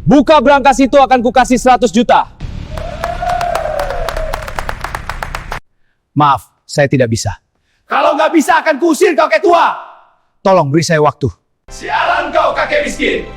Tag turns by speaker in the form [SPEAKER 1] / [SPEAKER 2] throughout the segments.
[SPEAKER 1] Buka brankas itu akan kukasih 100 juta. Maaf, saya tidak bisa.
[SPEAKER 2] Kalau nggak bisa akan kuusir kakek tua.
[SPEAKER 1] Tolong beri saya waktu.
[SPEAKER 2] Sialan kau kakek miskin.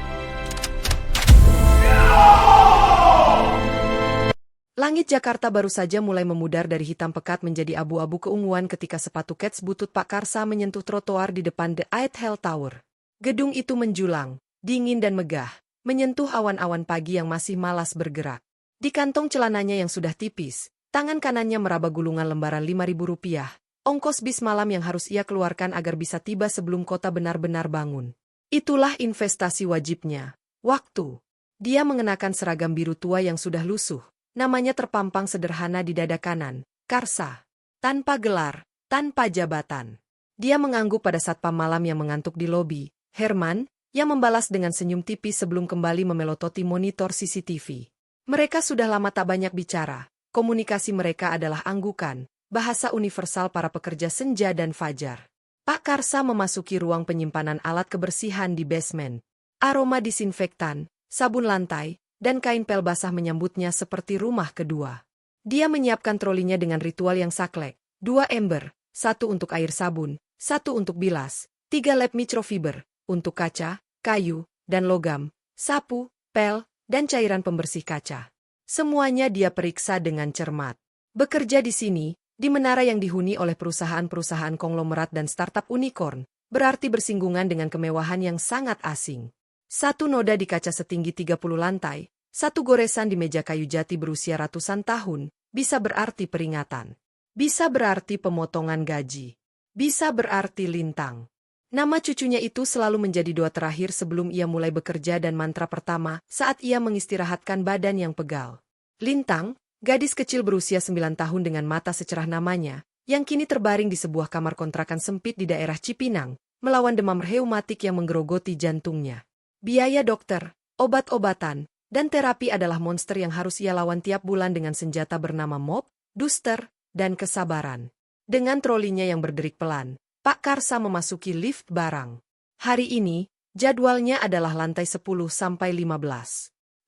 [SPEAKER 3] Langit Jakarta baru saja mulai memudar dari hitam pekat menjadi abu-abu keunguan ketika sepatu kets butut Pak Karsa menyentuh trotoar di depan The Eiffel Tower. Gedung itu menjulang, dingin dan megah, menyentuh awan-awan pagi yang masih malas bergerak. Di kantong celananya yang sudah tipis, tangan kanannya meraba gulungan lembaran Rp5.000, ongkos bis malam yang harus ia keluarkan agar bisa tiba sebelum kota benar-benar bangun. Itulah investasi wajibnya, waktu. Dia mengenakan seragam biru tua yang sudah lusuh, namanya terpampang sederhana di dada kanan, Karsa. Tanpa gelar, tanpa jabatan. Dia mengangguk pada satpam malam yang mengantuk di lobi, Herman, yang membalas dengan senyum tipis sebelum kembali memelototi monitor CCTV. Mereka sudah lama tak banyak bicara, komunikasi mereka adalah anggukan, bahasa universal para pekerja senja dan fajar. Pak Karsa memasuki ruang penyimpanan alat kebersihan di basement. Aroma disinfektan, sabun lantai, dan kain pel basah menyambutnya seperti rumah kedua. Dia menyiapkan trolinya dengan ritual yang saklek, 2 ember, 1 untuk air sabun, 1 untuk bilas, 3 lap microfiber, untuk kaca, kayu, dan logam, sapu, pel, dan cairan pembersih kaca. Semuanya dia periksa dengan cermat. Bekerja di sini, di menara yang dihuni oleh perusahaan-perusahaan konglomerat dan startup unicorn, berarti bersinggungan dengan kemewahan yang sangat asing. 1 noda di kaca setinggi 30 lantai, 1 goresan di meja kayu jati berusia ratusan tahun, bisa berarti peringatan. Bisa berarti pemotongan gaji. Bisa berarti lintang. Nama cucunya itu selalu menjadi doa terakhir sebelum ia mulai bekerja dan mantra pertama saat ia mengistirahatkan badan yang pegal. Lintang, gadis kecil berusia 9 tahun dengan mata secerah namanya, yang kini terbaring di sebuah kamar kontrakan sempit di daerah Cipinang, melawan demam rheumatik yang menggerogoti jantungnya. Biaya dokter, obat-obatan, dan terapi adalah monster yang harus ia lawan tiap bulan dengan senjata bernama mop, duster, dan kesabaran. Dengan trolinya yang berderik pelan, Pak Karsa memasuki lift barang. Hari ini, jadwalnya adalah lantai 10-15.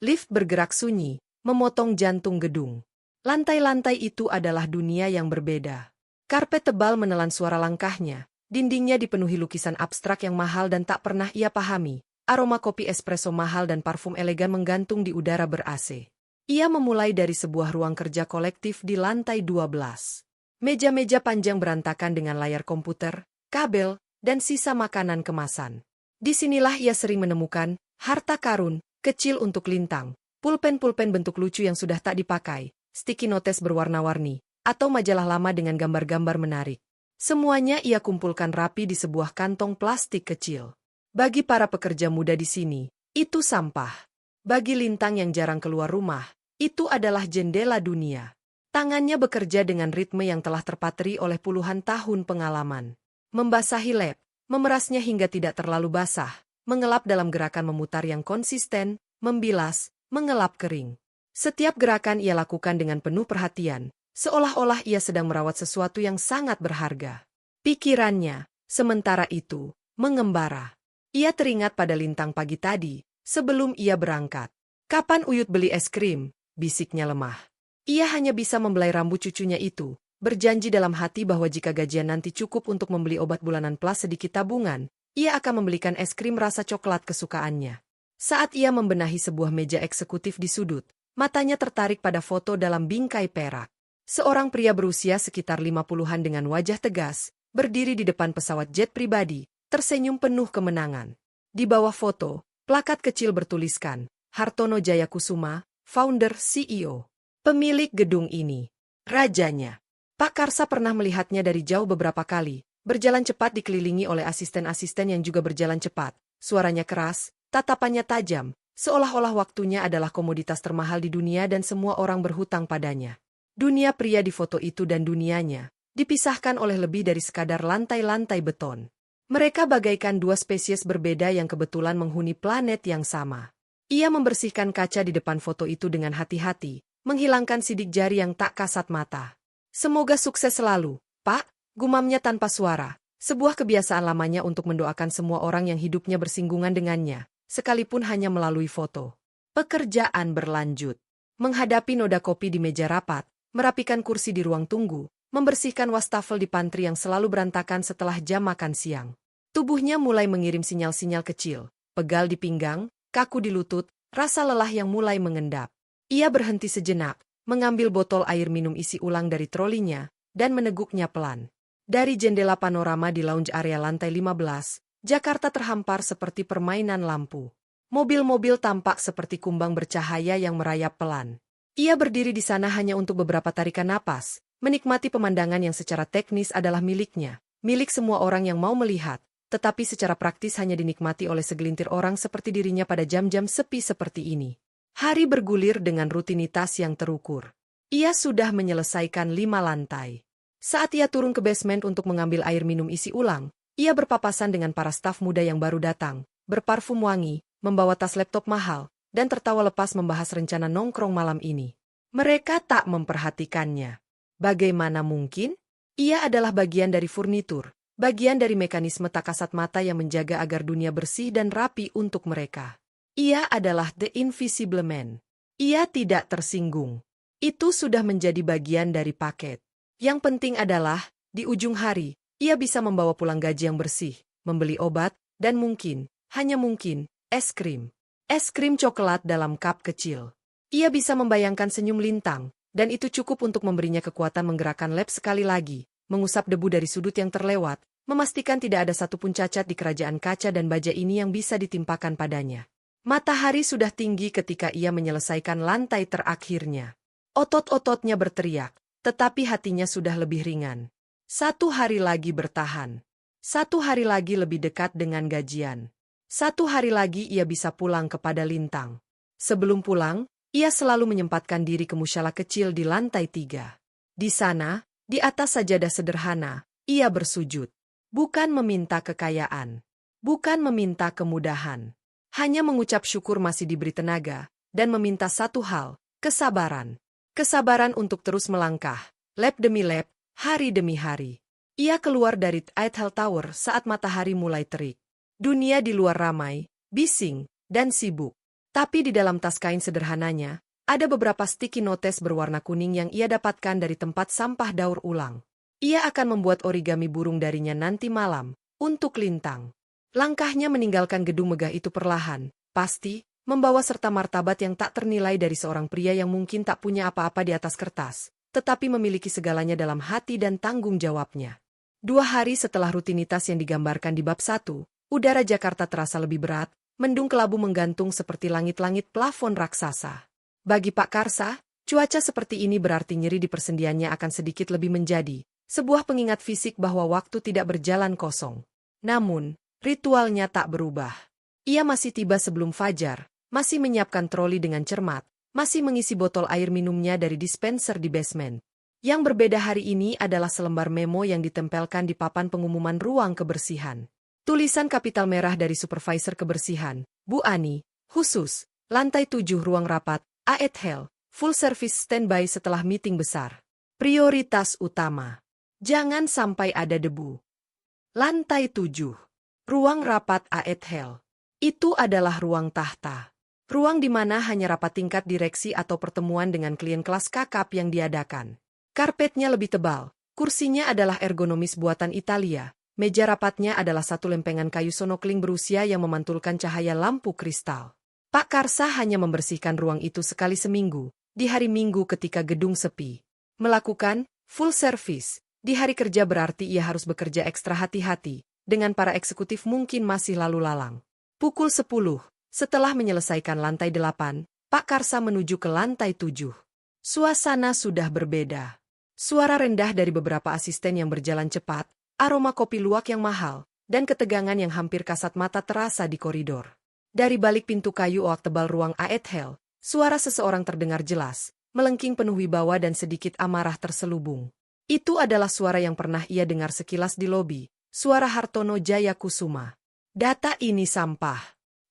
[SPEAKER 3] Lift bergerak sunyi, memotong jantung gedung. Lantai-lantai itu adalah dunia yang berbeda. Karpet tebal menelan suara langkahnya, dindingnya dipenuhi lukisan abstrak yang mahal dan tak pernah ia pahami. Aroma kopi espresso mahal dan parfum elegan menggantung di udara ber-AC. Ia memulai dari sebuah ruang kerja kolektif di lantai 12. Meja-meja panjang berantakan dengan layar komputer, kabel, dan sisa makanan kemasan. Disinilah ia sering menemukan harta karun, kecil untuk lintang, pulpen-pulpen bentuk lucu yang sudah tak dipakai, sticky notes berwarna-warni, atau majalah lama dengan gambar-gambar menarik. Semuanya ia kumpulkan rapi di sebuah kantong plastik kecil. Bagi para pekerja muda di sini, itu sampah. Bagi Lintang yang jarang keluar rumah, itu adalah jendela dunia. Tangannya bekerja dengan ritme yang telah terpatri oleh puluhan tahun pengalaman. Membasahi lap, memerasnya hingga tidak terlalu basah, mengelap dalam gerakan memutar yang konsisten, membilas, mengelap kering. Setiap gerakan ia lakukan dengan penuh perhatian, seolah-olah ia sedang merawat sesuatu yang sangat berharga. Pikirannya, sementara itu, mengembara. Ia teringat pada Lintang pagi tadi, sebelum ia berangkat. Kapan Uyut beli es krim? Bisiknya lemah. Ia hanya bisa membelai rambut cucunya itu, berjanji dalam hati bahwa jika gajian nanti cukup untuk membeli obat bulanan plus sedikit tabungan, ia akan membelikan es krim rasa coklat kesukaannya. Saat ia membenahi sebuah meja eksekutif di sudut, matanya tertarik pada foto dalam bingkai perak. Seorang pria berusia sekitar 50-an dengan wajah tegas, berdiri di depan pesawat jet pribadi, tersenyum penuh kemenangan. Di bawah foto, plakat kecil bertuliskan, Hartono Jayakusuma, founder CEO. Pemilik gedung ini. Rajanya. Pak Karsa pernah melihatnya dari jauh beberapa kali, berjalan cepat dikelilingi oleh asisten-asisten yang juga berjalan cepat. Suaranya keras, tatapannya tajam, seolah-olah waktunya adalah komoditas termahal di dunia dan semua orang berhutang padanya. Dunia pria di foto itu dan dunianya, dipisahkan oleh lebih dari sekadar lantai-lantai beton. Mereka bagaikan 2 spesies berbeda yang kebetulan menghuni planet yang sama. Ia membersihkan kaca di depan foto itu dengan hati-hati, menghilangkan sidik jari yang tak kasat mata. Semoga sukses selalu, Pak, gumamnya tanpa suara, sebuah kebiasaan lamanya untuk mendoakan semua orang yang hidupnya bersinggungan dengannya, sekalipun hanya melalui foto. Pekerjaan berlanjut. Menghadapi noda kopi di meja rapat, merapikan kursi di ruang tunggu, membersihkan wastafel di pantry yang selalu berantakan setelah jam makan siang. Tubuhnya mulai mengirim sinyal-sinyal kecil, pegal di pinggang, kaku di lutut, rasa lelah yang mulai mengendap. Ia berhenti sejenak, mengambil botol air minum isi ulang dari trolinya, dan meneguknya pelan. Dari jendela panorama di lounge area lantai 15, Jakarta terhampar seperti permainan lampu. Mobil-mobil tampak seperti kumbang bercahaya yang merayap pelan. Ia berdiri di sana hanya untuk beberapa tarikan napas, menikmati pemandangan yang secara teknis adalah miliknya, milik semua orang yang mau melihat, tetapi secara praktis hanya dinikmati oleh segelintir orang seperti dirinya pada jam-jam sepi seperti ini. Hari bergulir dengan rutinitas yang terukur. Ia sudah menyelesaikan 5 lantai. Saat ia turun ke basement untuk mengambil air minum isi ulang, ia berpapasan dengan para staf muda yang baru datang, berparfum wangi, membawa tas laptop mahal, dan tertawa lepas membahas rencana nongkrong malam ini. Mereka tak memperhatikannya. Bagaimana mungkin? Ia adalah bagian dari furnitur, bagian dari mekanisme tak kasat mata yang menjaga agar dunia bersih dan rapi untuk mereka. Ia adalah The Invisible Man. Ia tidak tersinggung. Itu sudah menjadi bagian dari paket. Yang penting adalah, di ujung hari, ia bisa membawa pulang gaji yang bersih, membeli obat, dan mungkin, hanya mungkin, es krim. Es krim coklat dalam cup kecil. Ia bisa membayangkan senyum Lintang, dan itu cukup untuk memberinya kekuatan menggerakkan lab sekali lagi, mengusap debu dari sudut yang terlewat, memastikan tidak ada satupun cacat di kerajaan kaca dan baja ini yang bisa ditimpakan padanya. Matahari sudah tinggi ketika ia menyelesaikan lantai terakhirnya. Otot-ototnya berteriak, tetapi hatinya sudah lebih ringan. 1 hari lagi bertahan. 1 hari lagi lebih dekat dengan gajian. 1 hari lagi ia bisa pulang kepada Lintang. Sebelum pulang, ia selalu menyempatkan diri ke musyalah kecil di lantai 3. Di sana, di atas sajadah sederhana, ia bersujud. Bukan meminta kekayaan. Bukan meminta kemudahan. Hanya mengucap syukur masih diberi tenaga, dan meminta satu hal, kesabaran. Kesabaran untuk terus melangkah, lap demi lap, hari demi hari. Ia keluar dari Eiffel Tower saat matahari mulai terik. Dunia di luar ramai, bising, dan sibuk. Tapi di dalam tas kain sederhananya, ada beberapa sticky notes berwarna kuning yang ia dapatkan dari tempat sampah daur ulang. Ia akan membuat origami burung darinya nanti malam, untuk Lintang. Langkahnya meninggalkan gedung megah itu perlahan, pasti, membawa serta martabat yang tak ternilai dari seorang pria yang mungkin tak punya apa-apa di atas kertas, tetapi memiliki segalanya dalam hati dan tanggung jawabnya. 2 hari setelah rutinitas yang digambarkan di bab 1, udara Jakarta terasa lebih berat, mendung kelabu menggantung seperti langit-langit plafon raksasa. Bagi Pak Karsa, cuaca seperti ini berarti nyeri di persendiannya akan sedikit lebih menjadi sebuah pengingat fisik bahwa waktu tidak berjalan kosong. Namun, ritualnya tak berubah. Ia masih tiba sebelum fajar, masih menyiapkan troli dengan cermat, masih mengisi botol air minumnya dari dispenser di basement. Yang berbeda hari ini adalah selembar memo yang ditempelkan di papan pengumuman ruang kebersihan. Tulisan kapital merah dari supervisor kebersihan, Bu Ani, khusus, lantai 7 ruang rapat, Eiffel, full service standby setelah meeting besar. Prioritas utama. Jangan sampai ada debu. Lantai 7. Ruang rapat Eiffel. Itu adalah ruang tahta. Ruang di mana hanya rapat tingkat direksi atau pertemuan dengan klien kelas kakap yang diadakan. Karpetnya lebih tebal, kursinya adalah ergonomis buatan Italia, meja rapatnya adalah satu lempengan kayu sonokling berusia yang memantulkan cahaya lampu kristal. Pak Karsa hanya membersihkan ruang itu sekali seminggu, di hari Minggu ketika gedung sepi. Melakukan full service, di hari kerja berarti ia harus bekerja ekstra hati-hati, dengan para eksekutif mungkin masih lalu lalang. Pukul 10, setelah menyelesaikan lantai 8, Pak Karsa menuju ke lantai 7. Suasana sudah berbeda. Suara rendah dari beberapa asisten yang berjalan cepat, aroma kopi luwak yang mahal, dan ketegangan yang hampir kasat mata terasa di koridor. Dari balik pintu kayu oak tebal ruang Eiffel, suara seseorang terdengar jelas, melengking penuh wibawa dan sedikit amarah terselubung. Itu adalah suara yang pernah ia dengar sekilas di lobi, suara Hartono Jayakusuma. Data ini sampah.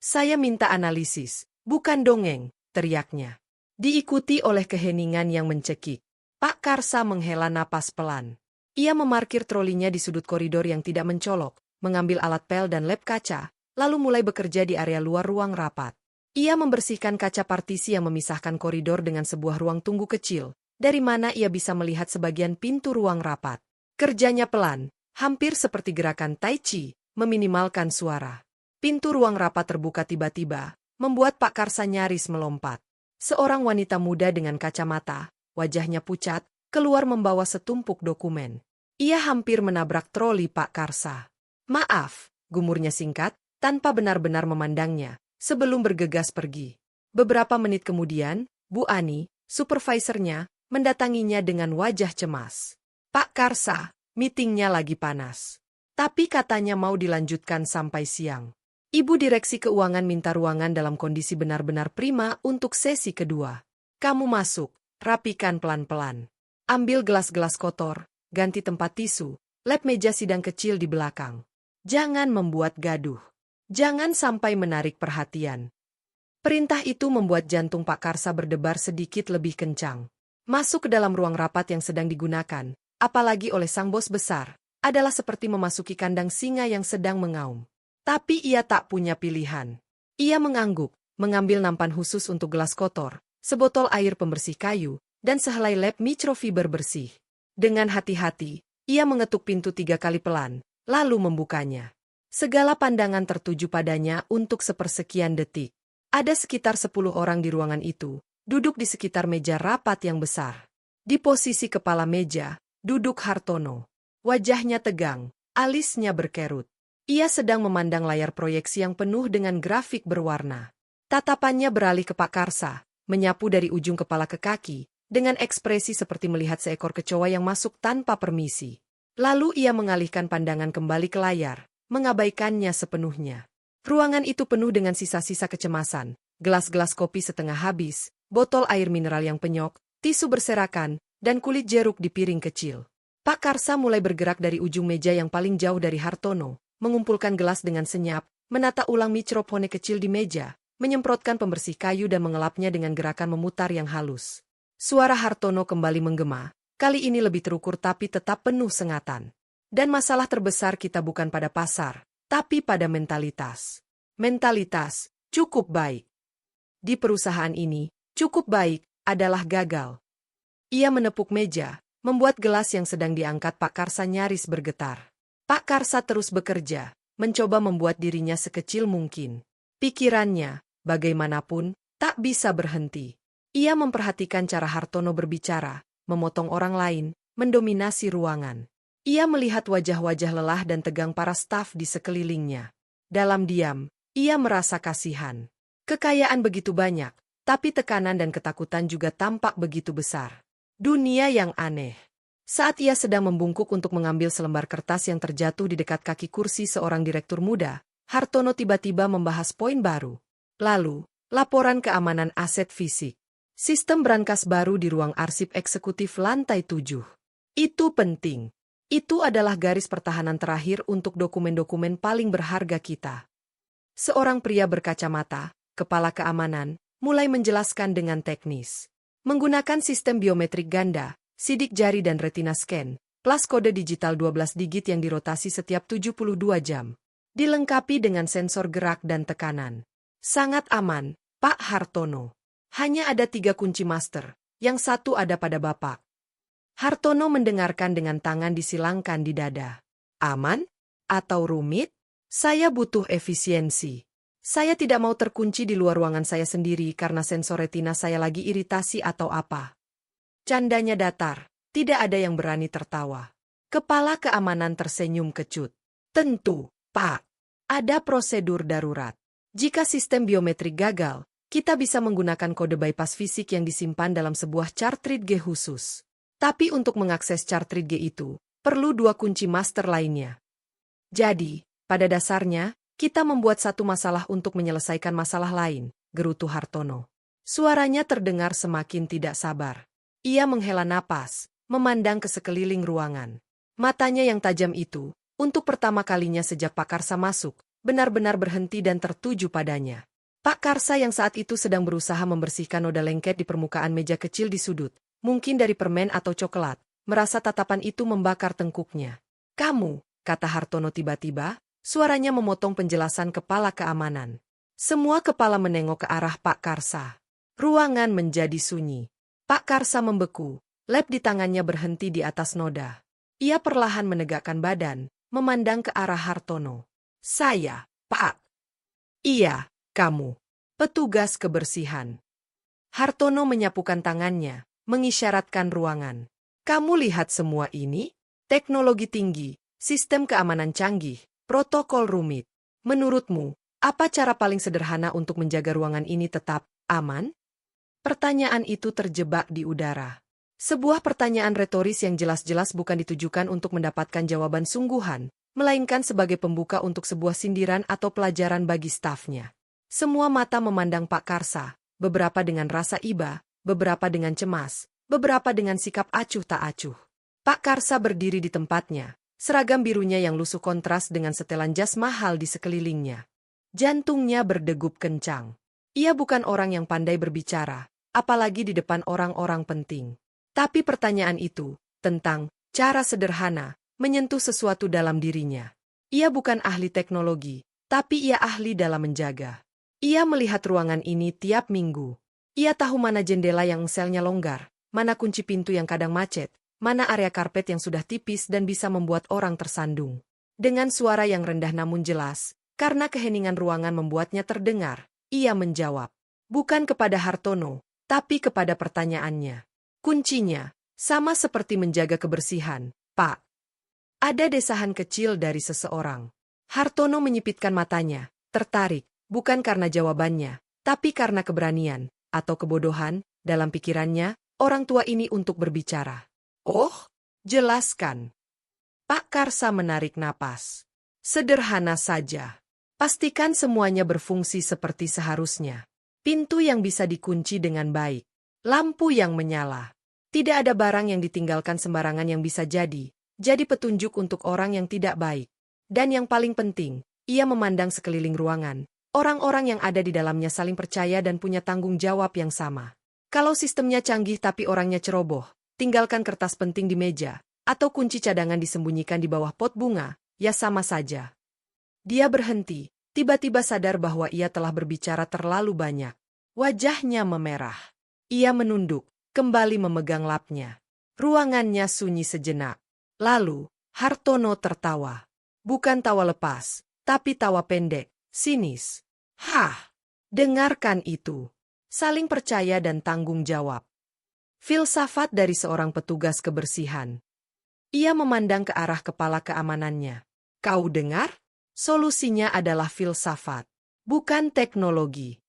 [SPEAKER 3] Saya minta analisis, bukan dongeng, teriaknya. Diikuti oleh keheningan yang mencekik. Pak Karsa menghela napas pelan. Ia memarkir trolinya di sudut koridor yang tidak mencolok, mengambil alat pel dan lap kaca, lalu mulai bekerja di area luar ruang rapat. Ia membersihkan kaca partisi yang memisahkan koridor dengan sebuah ruang tunggu kecil, dari mana ia bisa melihat sebagian pintu ruang rapat. Kerjanya pelan, hampir seperti gerakan Tai Chi, meminimalkan suara. Pintu ruang rapat terbuka tiba-tiba, membuat Pak Karsa nyaris melompat. Seorang wanita muda dengan kacamata, wajahnya pucat, keluar membawa setumpuk dokumen. Ia hampir menabrak troli Pak Karsa. "Maaf," gumurnya singkat, tanpa benar-benar memandangnya, sebelum bergegas pergi. Beberapa menit kemudian, Bu Ani, supervisornya, mendatanginya dengan wajah cemas. "Pak Karsa, meetingnya lagi panas. Tapi katanya mau dilanjutkan sampai siang. Ibu Direksi Keuangan minta ruangan dalam kondisi benar-benar prima untuk sesi kedua. Kamu masuk, rapikan pelan-pelan. Ambil gelas-gelas kotor, ganti tempat tisu, lap meja sidang kecil di belakang. Jangan membuat gaduh. Jangan sampai menarik perhatian." Perintah itu membuat jantung Pak Karsa berdebar sedikit lebih kencang. Masuk ke dalam ruang rapat yang sedang digunakan, apalagi oleh sang bos besar, adalah seperti memasuki kandang singa yang sedang mengaum. Tapi ia tak punya pilihan. Ia mengangguk, mengambil nampan khusus untuk gelas kotor, sebotol air pembersih kayu, dan sehelai lap microfiber bersih. Dengan hati-hati, ia mengetuk pintu 3 kali pelan, lalu membukanya. Segala pandangan tertuju padanya untuk sepersekian detik. Ada sekitar 10 orang di ruangan itu, duduk di sekitar meja rapat yang besar. Di posisi kepala meja, duduk Hartono. Wajahnya tegang, alisnya berkerut. Ia sedang memandang layar proyeksi yang penuh dengan grafik berwarna. Tatapannya beralih ke Pak Karsa, menyapu dari ujung kepala ke kaki, dengan ekspresi seperti melihat seekor kecoa yang masuk tanpa permisi. Lalu ia mengalihkan pandangan kembali ke layar, mengabaikannya sepenuhnya. Ruangan itu penuh dengan sisa-sisa kecemasan, gelas-gelas kopi setengah habis, botol air mineral yang penyok, tisu berserakan, dan kulit jeruk di piring kecil. Pak Karsa mulai bergerak dari ujung meja yang paling jauh dari Hartono, mengumpulkan gelas dengan senyap, menata ulang microphone kecil di meja, menyemprotkan pembersih kayu dan mengelapnya dengan gerakan memutar yang halus. Suara Hartono kembali menggema, kali ini lebih terukur tapi tetap penuh sengatan. "Dan masalah terbesar kita bukan pada pasar, tapi pada mentalitas. Mentalitas, cukup baik. Di perusahaan ini, cukup baik adalah gagal." Ia menepuk meja, membuat gelas yang sedang diangkat Pak Karsa nyaris bergetar. Pak Karsa terus bekerja, mencoba membuat dirinya sekecil mungkin. Pikirannya, bagaimanapun, tak bisa berhenti. Ia memperhatikan cara Hartono berbicara, memotong orang lain, mendominasi ruangan. Ia melihat wajah-wajah lelah dan tegang para staf di sekelilingnya. Dalam diam, ia merasa kasihan. Kekayaan begitu banyak, tapi tekanan dan ketakutan juga tampak begitu besar. Dunia yang aneh. Saat ia sedang membungkuk untuk mengambil selembar kertas yang terjatuh di dekat kaki kursi seorang direktur muda, Hartono tiba-tiba membahas poin baru. Lalu, laporan keamanan aset fisik. Sistem brankas baru di ruang arsip eksekutif lantai 7. Itu penting. Itu adalah garis pertahanan terakhir untuk dokumen-dokumen paling berharga kita. Seorang pria berkacamata, kepala keamanan, mulai menjelaskan dengan teknis. Menggunakan sistem biometrik ganda, sidik jari dan retina scan, plus kode digital 12 digit yang dirotasi setiap 72 jam. Dilengkapi dengan sensor gerak dan tekanan. Sangat aman, Pak Hartono. Hanya ada 3 kunci master, yang satu ada pada Bapak. Hartono mendengarkan dengan tangan disilangkan di dada. Aman? Atau rumit? Saya butuh efisiensi. Saya tidak mau terkunci di luar ruangan saya sendiri karena sensor retina saya lagi iritasi atau apa. Candanya datar, tidak ada yang berani tertawa. Kepala keamanan tersenyum kecut. Tentu, Pak. Ada prosedur darurat. Jika sistem biometrik gagal, kita bisa menggunakan kode bypass fisik yang disimpan dalam sebuah cartridge G khusus. Tapi untuk mengakses cartridge G itu, perlu 2 kunci master lainnya. Jadi, pada dasarnya, kita membuat satu masalah untuk menyelesaikan masalah lain, gerutu Hartono. Suaranya terdengar semakin tidak sabar. Ia menghela napas, memandang ke sekeliling ruangan. Matanya yang tajam itu, untuk pertama kalinya sejak Pak Karsa masuk, benar-benar berhenti dan tertuju padanya. Pak Karsa yang saat itu sedang berusaha membersihkan noda lengket di permukaan meja kecil di sudut, mungkin dari permen atau coklat, merasa tatapan itu membakar tengkuknya. "Kamu," kata Hartono tiba-tiba, suaranya memotong penjelasan kepala keamanan. Semua kepala menengok ke arah Pak Karsa. Ruangan menjadi sunyi. Pak Karsa membeku, lab di tangannya berhenti di atas noda. Ia perlahan menegakkan badan, memandang ke arah Hartono. Saya, Pak. Iya, kamu. Petugas kebersihan. Hartono menyapukan tangannya, mengisyaratkan ruangan. Kamu lihat semua ini? Teknologi tinggi, sistem keamanan canggih, protokol rumit. Menurutmu, apa cara paling sederhana untuk menjaga ruangan ini tetap aman? Pertanyaan itu terjebak di udara. Sebuah pertanyaan retoris yang jelas-jelas bukan ditujukan untuk mendapatkan jawaban sungguhan, melainkan sebagai pembuka untuk sebuah sindiran atau pelajaran bagi stafnya. Semua mata memandang Pak Karsa, beberapa dengan rasa iba, beberapa dengan cemas, beberapa dengan sikap acuh tak acuh. Pak Karsa berdiri di tempatnya, seragam birunya yang lusuh kontras dengan setelan jas mahal di sekelilingnya. Jantungnya berdegup kencang. Ia bukan orang yang pandai berbicara, apalagi di depan orang-orang penting. Tapi pertanyaan itu, tentang cara sederhana, menyentuh sesuatu dalam dirinya. Ia bukan ahli teknologi, tapi ia ahli dalam menjaga. Ia melihat ruangan ini tiap minggu. Ia tahu mana jendela yang selnya longgar, mana kunci pintu yang kadang macet, mana area karpet yang sudah tipis dan bisa membuat orang tersandung. Dengan suara yang rendah namun jelas, karena keheningan ruangan membuatnya terdengar, ia menjawab. Bukan kepada Hartono, tapi kepada pertanyaannya. Kuncinya, sama seperti menjaga kebersihan, Pak. Ada desahan kecil dari seseorang. Hartono menyipitkan matanya, tertarik, bukan karena jawabannya, tapi karena keberanian, atau kebodohan, dalam pikirannya, orang tua ini untuk berbicara. Oh, jelaskan. Pak Karsa menarik napas. Sederhana saja. Pastikan semuanya berfungsi seperti seharusnya. Pintu yang bisa dikunci dengan baik. Lampu yang menyala. Tidak ada barang yang ditinggalkan sembarangan yang bisa jadi petunjuk untuk orang yang tidak baik. Dan yang paling penting, ia memandang sekeliling ruangan. Orang-orang yang ada di dalamnya saling percaya dan punya tanggung jawab yang sama. Kalau sistemnya canggih tapi orangnya ceroboh, tinggalkan kertas penting di meja, atau kunci cadangan disembunyikan di bawah pot bunga, ya sama saja. Dia berhenti, tiba-tiba sadar bahwa ia telah berbicara terlalu banyak. Wajahnya memerah. Ia menunduk, kembali memegang lapnya. Ruangannya sunyi sejenak. Lalu, Hartono tertawa. Bukan tawa lepas, tapi tawa pendek, sinis. Hah! Dengarkan itu. Saling percaya dan tanggung jawab. Filsafat dari seorang petugas kebersihan. Ia memandang ke arah kepala keamanannya. Kau dengar? Solusinya adalah filsafat, bukan teknologi.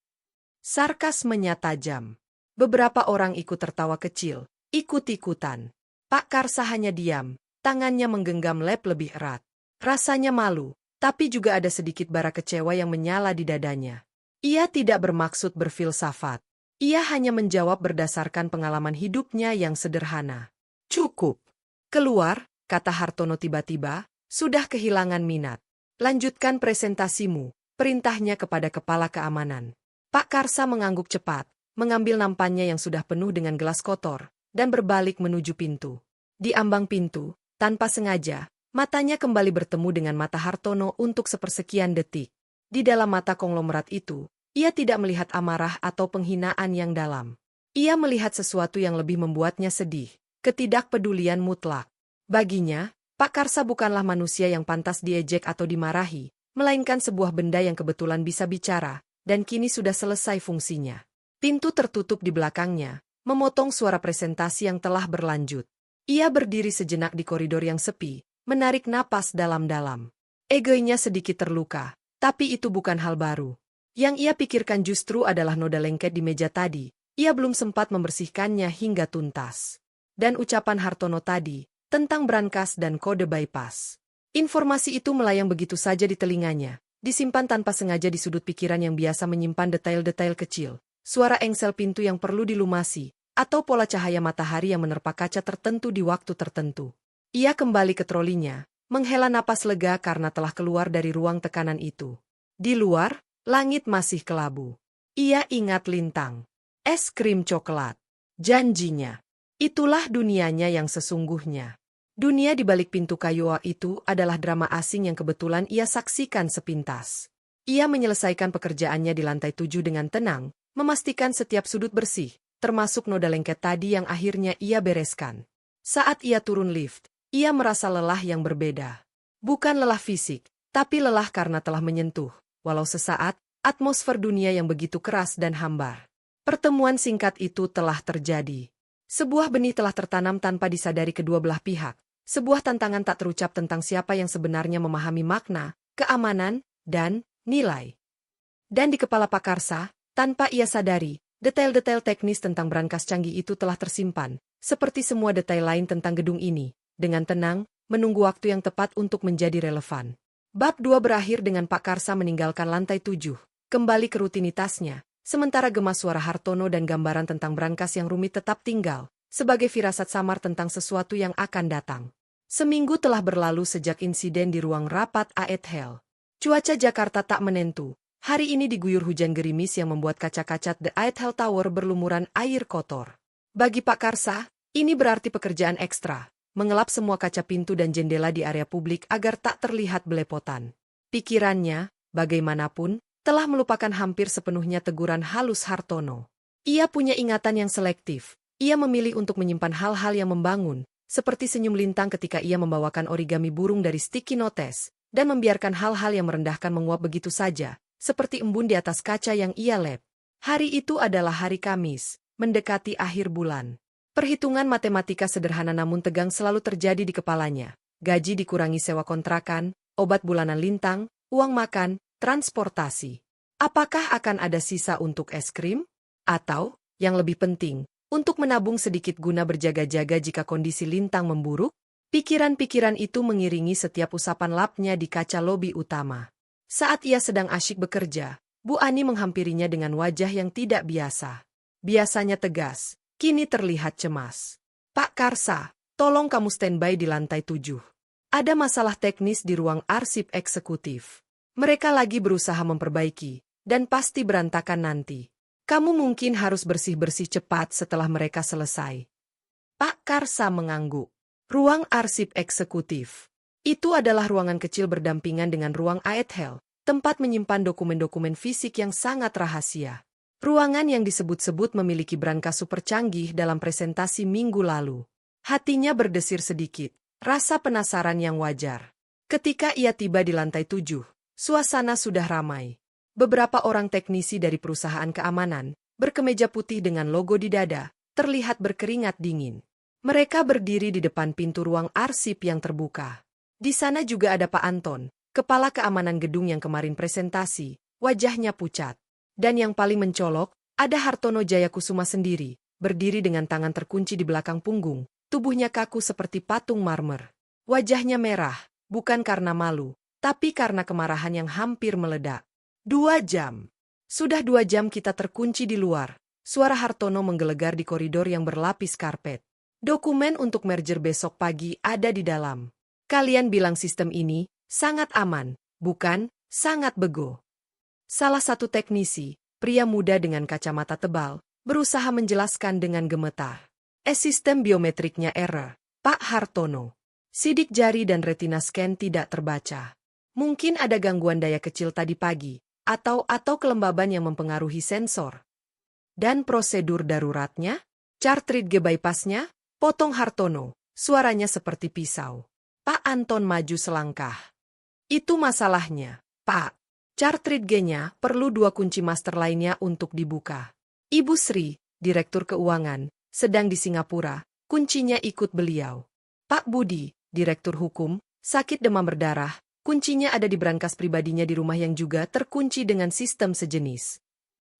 [SPEAKER 3] Sarkasmenya tajam. Beberapa orang ikut tertawa kecil, ikut-ikutan. Pak Karsa hanya diam, tangannya menggenggam lap lebih erat. Rasanya malu, tapi juga ada sedikit bara kecewa yang menyala di dadanya. Ia tidak bermaksud berfilsafat. Ia hanya menjawab berdasarkan pengalaman hidupnya yang sederhana. Cukup. Keluar, kata Hartono tiba-tiba, sudah kehilangan minat. Lanjutkan presentasimu, perintahnya kepada kepala keamanan. Pak Karsa mengangguk cepat, mengambil nampannya yang sudah penuh dengan gelas kotor, dan berbalik menuju pintu. Di ambang pintu, tanpa sengaja, matanya kembali bertemu dengan mata Hartono untuk sepersekian detik. Di dalam mata konglomerat itu, ia tidak melihat amarah atau penghinaan yang dalam. Ia melihat sesuatu yang lebih membuatnya sedih, ketidakpedulian mutlak. Baginya, Pak Karsa bukanlah manusia yang pantas diejek atau dimarahi, melainkan sebuah benda yang kebetulan bisa bicara, dan kini sudah selesai fungsinya. Pintu tertutup di belakangnya, memotong suara presentasi yang telah berlanjut. Ia berdiri sejenak di koridor yang sepi, menarik napas dalam-dalam. Egonya sedikit terluka, tapi itu bukan hal baru. Yang ia pikirkan justru adalah noda lengket di meja tadi. Ia belum sempat membersihkannya hingga tuntas. Dan ucapan Hartono tadi, tentang brankas dan kode bypass. Informasi itu melayang begitu saja di telinganya, disimpan tanpa sengaja di sudut pikiran yang biasa menyimpan detail-detail kecil, suara engsel pintu yang perlu dilumasi, atau pola cahaya matahari yang menerpa kaca tertentu di waktu tertentu. Ia kembali ke trolinya, menghela napas lega karena telah keluar dari ruang tekanan itu. Di luar, langit masih kelabu. Ia ingat lintang, es krim coklat, janjinya. Itulah dunianya yang sesungguhnya. Dunia di balik pintu kayu itu adalah drama asing yang kebetulan ia saksikan sepintas. Ia menyelesaikan pekerjaannya di lantai 7 dengan tenang, memastikan setiap sudut bersih, termasuk noda lengket tadi yang akhirnya ia bereskan. Saat ia turun lift, ia merasa lelah yang berbeda. Bukan lelah fisik, tapi lelah karena telah menyentuh, walau sesaat, atmosfer dunia yang begitu keras dan hambar. Pertemuan singkat itu telah terjadi. Sebuah benih telah tertanam tanpa disadari kedua belah pihak. Sebuah tantangan tak terucap tentang siapa yang sebenarnya memahami makna, keamanan, dan nilai. Dan di kepala Pak Karsa, tanpa ia sadari, detail-detail teknis tentang brankas canggih itu telah tersimpan, seperti semua detail lain tentang gedung ini, dengan tenang, menunggu waktu yang tepat untuk menjadi relevan. Bab 2 berakhir dengan Pak Karsa meninggalkan lantai 7, kembali ke rutinitasnya, sementara gema suara Hartono dan gambaran tentang brankas yang rumit tetap tinggal, sebagai firasat samar tentang sesuatu yang akan datang. Seminggu telah berlalu sejak insiden di ruang rapat AETHEL. Cuaca Jakarta tak menentu. Hari ini diguyur hujan gerimis yang membuat kaca-kaca The AETHEL Tower berlumuran air kotor. Bagi Pak Karsa, ini berarti pekerjaan ekstra, mengelap semua kaca pintu dan jendela di area publik agar tak terlihat belepotan. Pikirannya, bagaimanapun, telah melupakan hampir sepenuhnya teguran halus Hartono. Ia punya ingatan yang selektif. Ia memilih untuk menyimpan hal-hal yang membangun, seperti senyum lintang ketika ia membawakan origami burung dari sticky notes, dan membiarkan hal-hal yang merendahkan menguap begitu saja, seperti embun di atas kaca yang ia lap. Hari itu adalah hari Kamis, mendekati akhir bulan. Perhitungan matematika sederhana namun tegang selalu terjadi di kepalanya. Gaji dikurangi sewa kontrakan, obat bulanan lintang, uang makan, transportasi. Apakah akan ada sisa untuk es krim? Atau, yang lebih penting, untuk menabung sedikit guna berjaga-jaga jika kondisi lintang memburuk? Pikiran-pikiran itu mengiringi setiap usapan lapnya di kaca lobi utama. Saat ia sedang asyik bekerja, Bu Ani menghampirinya dengan wajah yang tidak biasa. Biasanya tegas, kini terlihat cemas. Pak Karsa, tolong kamu standby di lantai 7. Ada masalah teknis di ruang arsip eksekutif. Mereka lagi berusaha memperbaiki, dan pasti berantakan nanti. Kamu mungkin harus bersih-bersih cepat setelah mereka selesai. Pak Karsa mengangguk. Ruang arsip eksekutif. Itu adalah ruangan kecil berdampingan dengan ruang AETHEL, tempat menyimpan dokumen-dokumen fisik yang sangat rahasia. Ruangan yang disebut-sebut memiliki brankas super canggih dalam presentasi minggu lalu. Hatinya berdesir sedikit, rasa penasaran yang wajar. Ketika ia tiba di lantai 7, suasana sudah ramai. Beberapa orang teknisi dari perusahaan keamanan, berkemeja putih dengan logo di dada, terlihat berkeringat dingin. Mereka berdiri di depan pintu ruang arsip yang terbuka. Di sana juga ada Pak Anton, kepala keamanan gedung yang kemarin presentasi, wajahnya pucat. Dan yang paling mencolok, ada Hartono Jayakusuma sendiri, berdiri dengan tangan terkunci di belakang punggung, tubuhnya kaku seperti patung marmer. Wajahnya merah, bukan karena malu, tapi karena kemarahan yang hampir meledak. 2 jam. Sudah 2 jam kita terkunci di luar. Suara Hartono menggelegar di koridor yang berlapis karpet. Dokumen untuk merger besok pagi ada di dalam. Kalian bilang sistem ini sangat aman, bukan? Sangat bego. Salah satu teknisi, pria muda dengan kacamata tebal, berusaha menjelaskan dengan gemetar. Sistem biometriknya error, Pak Hartono. Sidik jari dan retina scan tidak terbaca. Mungkin ada gangguan daya kecil tadi pagi, atau kelembaban yang mempengaruhi sensor. Dan prosedur daruratnya? Cartridge bypass-nya? Potong Hartono, suaranya seperti pisau. Pak Anton maju selangkah. Itu masalahnya, Pak. Cartridge-nya perlu 2 kunci master lainnya untuk dibuka. Ibu Sri, Direktur Keuangan, sedang di Singapura, kuncinya ikut beliau. Pak Budi, Direktur Hukum, sakit demam berdarah, kuncinya ada di brankas pribadinya di rumah yang juga terkunci dengan sistem sejenis.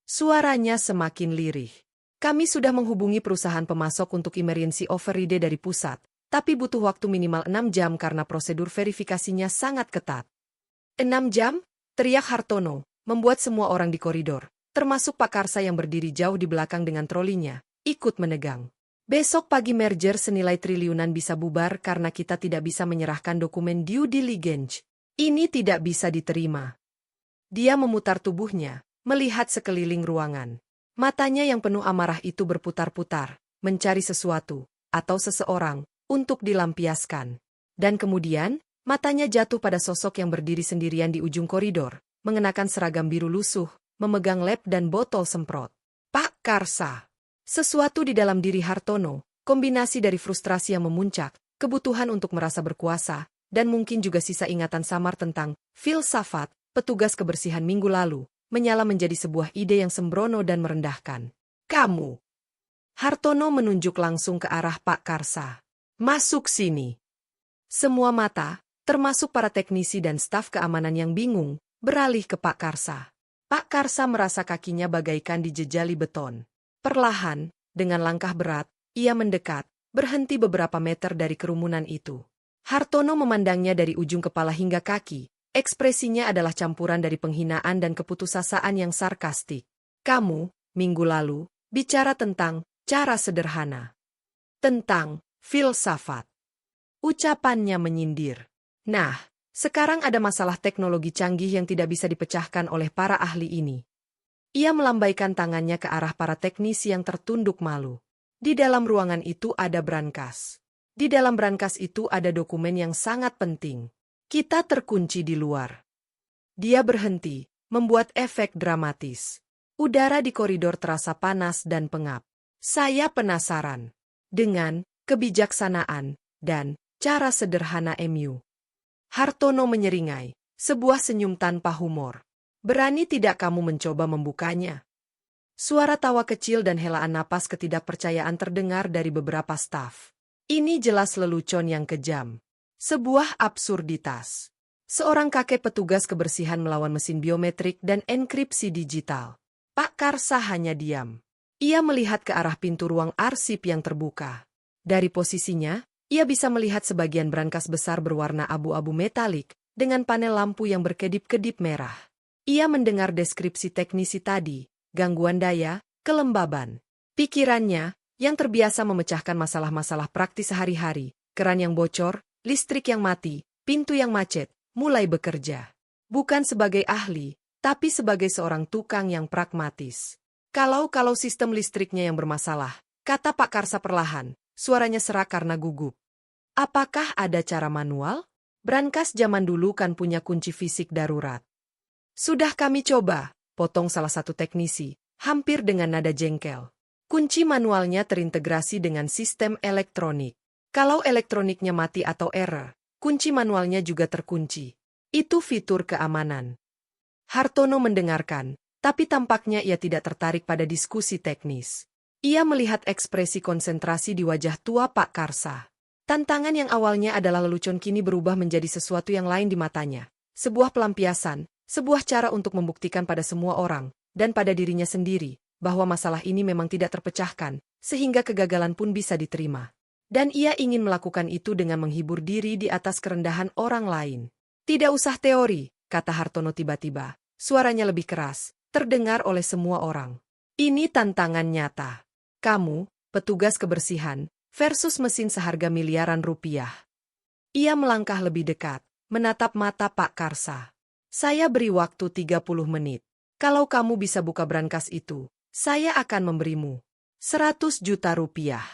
[SPEAKER 3] Suaranya semakin lirih. Kami sudah menghubungi perusahaan pemasok untuk emergency override dari pusat, tapi butuh waktu minimal 6 jam karena prosedur verifikasinya sangat ketat. 6 jam? Teriak Hartono, membuat semua orang di koridor, termasuk Pak Karsa yang berdiri jauh di belakang dengan trolinya, ikut menegang. Besok pagi merger senilai triliunan bisa bubar karena kita tidak bisa menyerahkan dokumen due diligence. Ini tidak bisa diterima. Dia memutar tubuhnya, melihat sekeliling ruangan. Matanya yang penuh amarah itu berputar-putar, mencari sesuatu, atau seseorang, untuk dilampiaskan. Dan kemudian, matanya jatuh pada sosok yang berdiri sendirian di ujung koridor, mengenakan seragam biru lusuh, memegang lab dan botol semprot. Pak Karsa. Sesuatu di dalam diri Hartono, kombinasi dari frustrasi yang memuncak, kebutuhan untuk merasa berkuasa, dan mungkin juga sisa ingatan samar tentang filsafat, petugas kebersihan minggu lalu, menyala menjadi sebuah ide yang sembrono dan merendahkan. Kamu. Hartono menunjuk langsung ke arah Pak Karsa. Masuk sini. Semua mata, termasuk para teknisi dan staf keamanan yang bingung, beralih ke Pak Karsa. Pak Karsa merasa kakinya bagaikan dijejali beton. Perlahan, dengan langkah berat, ia mendekat, berhenti beberapa meter dari kerumunan itu. Hartono memandangnya dari ujung kepala hingga kaki. Ekspresinya adalah campuran dari penghinaan dan keputusasaan yang sarkastik. Kamu, minggu lalu, bicara tentang cara sederhana. Tentang filsafat. Ucapannya menyindir. Nah, sekarang ada masalah teknologi canggih yang tidak bisa dipecahkan oleh para ahli ini. Ia melambaikan tangannya ke arah para teknisi yang tertunduk malu. Di dalam ruangan itu ada brankas. Di dalam brankas itu ada dokumen yang sangat penting. Kita terkunci di luar. Dia berhenti, membuat efek dramatis. Udara di koridor terasa panas dan pengap. Saya penasaran dengan kebijaksanaan dan cara sederhana MU. Hartono menyeringai, sebuah senyum tanpa humor. Berani tidak kamu mencoba membukanya? Suara tawa kecil dan helaan napas ketidakpercayaan terdengar dari beberapa staf. Ini jelas lelucon yang kejam. Sebuah absurditas. Seorang kakek petugas kebersihan melawan mesin biometrik dan enkripsi digital. Pak Karsa hanya diam. Ia melihat ke arah pintu ruang arsip yang terbuka. Dari posisinya, ia bisa melihat sebagian brankas besar berwarna abu-abu metalik, dengan panel lampu yang berkedip-kedip merah. Ia mendengar deskripsi teknisi tadi, gangguan daya, kelembaban. Pikirannya, yang terbiasa memecahkan masalah-masalah praktis sehari-hari, keran yang bocor, listrik yang mati, pintu yang macet, mulai bekerja. Bukan sebagai ahli, tapi sebagai seorang tukang yang pragmatis. Kalau sistem listriknya yang bermasalah, kata Pak Karsa perlahan, suaranya serak karena gugup. Apakah ada cara manual? Brankas zaman dulu kan punya kunci fisik darurat. Sudah kami coba, potong salah satu teknisi, hampir dengan nada jengkel. Kunci manualnya terintegrasi dengan sistem elektronik. Kalau elektroniknya mati atau error, kunci manualnya juga terkunci. Itu fitur keamanan. Hartono mendengarkan, tapi tampaknya ia tidak tertarik pada diskusi teknis. Ia melihat ekspresi konsentrasi di wajah tua Pak Karsa. Tantangan yang awalnya adalah lelucon kini berubah menjadi sesuatu yang lain di matanya. Sebuah pelampiasan, sebuah cara untuk membuktikan pada semua orang, dan pada dirinya sendiri, bahwa masalah ini memang tidak terpecahkan, sehingga kegagalan pun bisa diterima. Dan ia ingin melakukan itu dengan menghibur diri di atas kerendahan orang lain. Tidak usah teori, kata Hartono tiba-tiba. Suaranya lebih keras, terdengar oleh semua orang. Ini tantangan nyata. Kamu, petugas kebersihan, versus mesin seharga miliaran rupiah. Ia melangkah lebih dekat, menatap mata Pak Karsa. Saya beri waktu 30 menit. Kalau kamu bisa buka brankas itu, saya akan memberimu 100 juta rupiah.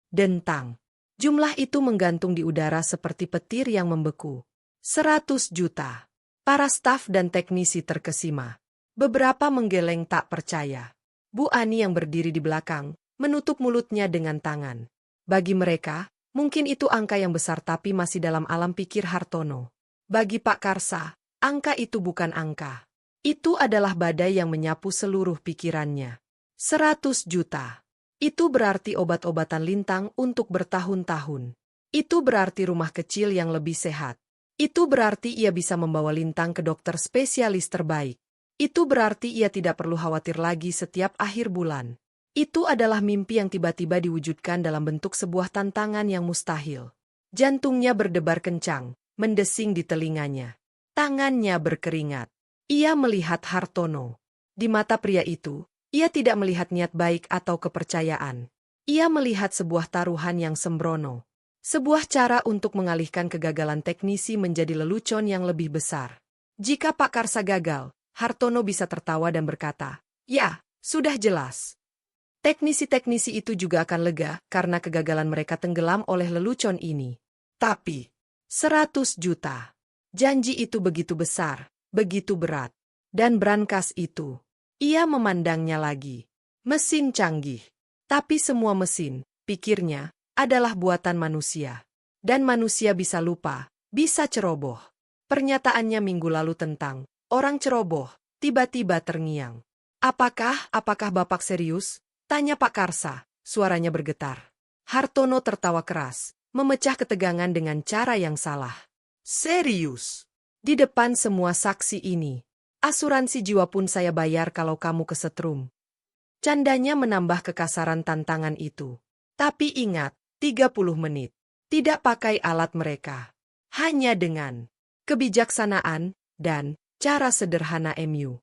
[SPEAKER 3] Dentang. Jumlah itu menggantung di udara seperti petir yang membeku. 100 juta. Para staf dan teknisi terkesima. Beberapa menggeleng tak percaya. Bu Ani yang berdiri di belakang, menutup mulutnya dengan tangan. Bagi mereka, mungkin itu angka yang besar tapi masih dalam alam pikir Hartono. Bagi Pak Karsa, angka itu bukan angka. Itu adalah badai yang menyapu seluruh pikirannya. 100 juta. Itu berarti obat-obatan lintang untuk bertahun-tahun. Itu berarti rumah kecil yang lebih sehat. Itu berarti ia bisa membawa Lintang ke dokter spesialis terbaik. Itu berarti ia tidak perlu khawatir lagi setiap akhir bulan. Itu adalah mimpi yang tiba-tiba diwujudkan dalam bentuk sebuah tantangan yang mustahil. Jantungnya berdebar kencang, mendesing di telinganya. Tangannya berkeringat. Ia melihat Hartono. Di mata pria itu, ia tidak melihat niat baik atau kepercayaan. Ia melihat sebuah taruhan yang sembrono. Sebuah cara untuk mengalihkan kegagalan teknisi menjadi lelucon yang lebih besar. Jika Pak Karsa gagal, Hartono bisa tertawa dan berkata, "Ya, sudah jelas." Teknisi-teknisi itu juga akan lega karena kegagalan mereka tenggelam oleh lelucon ini. Tapi, 100 juta. Janji itu begitu besar, begitu berat. Dan brankas itu. Ia memandangnya lagi. Mesin canggih. Tapi semua mesin, pikirnya, adalah buatan manusia. Dan manusia bisa lupa, bisa ceroboh. Pernyataannya minggu lalu tentang orang ceroboh, tiba-tiba terngiang. Apakah Bapak serius? Tanya Pak Karsa, suaranya bergetar. Hartono tertawa keras, memecah ketegangan dengan cara yang salah. Serius? Di depan semua saksi ini. Asuransi jiwa pun saya bayar kalau kamu kesetrum. Candanya menambah kekasaran tantangan itu. Tapi ingat, 30 menit. Tidak pakai alat mereka. Hanya dengan kebijaksanaan dan cara sederhana MU.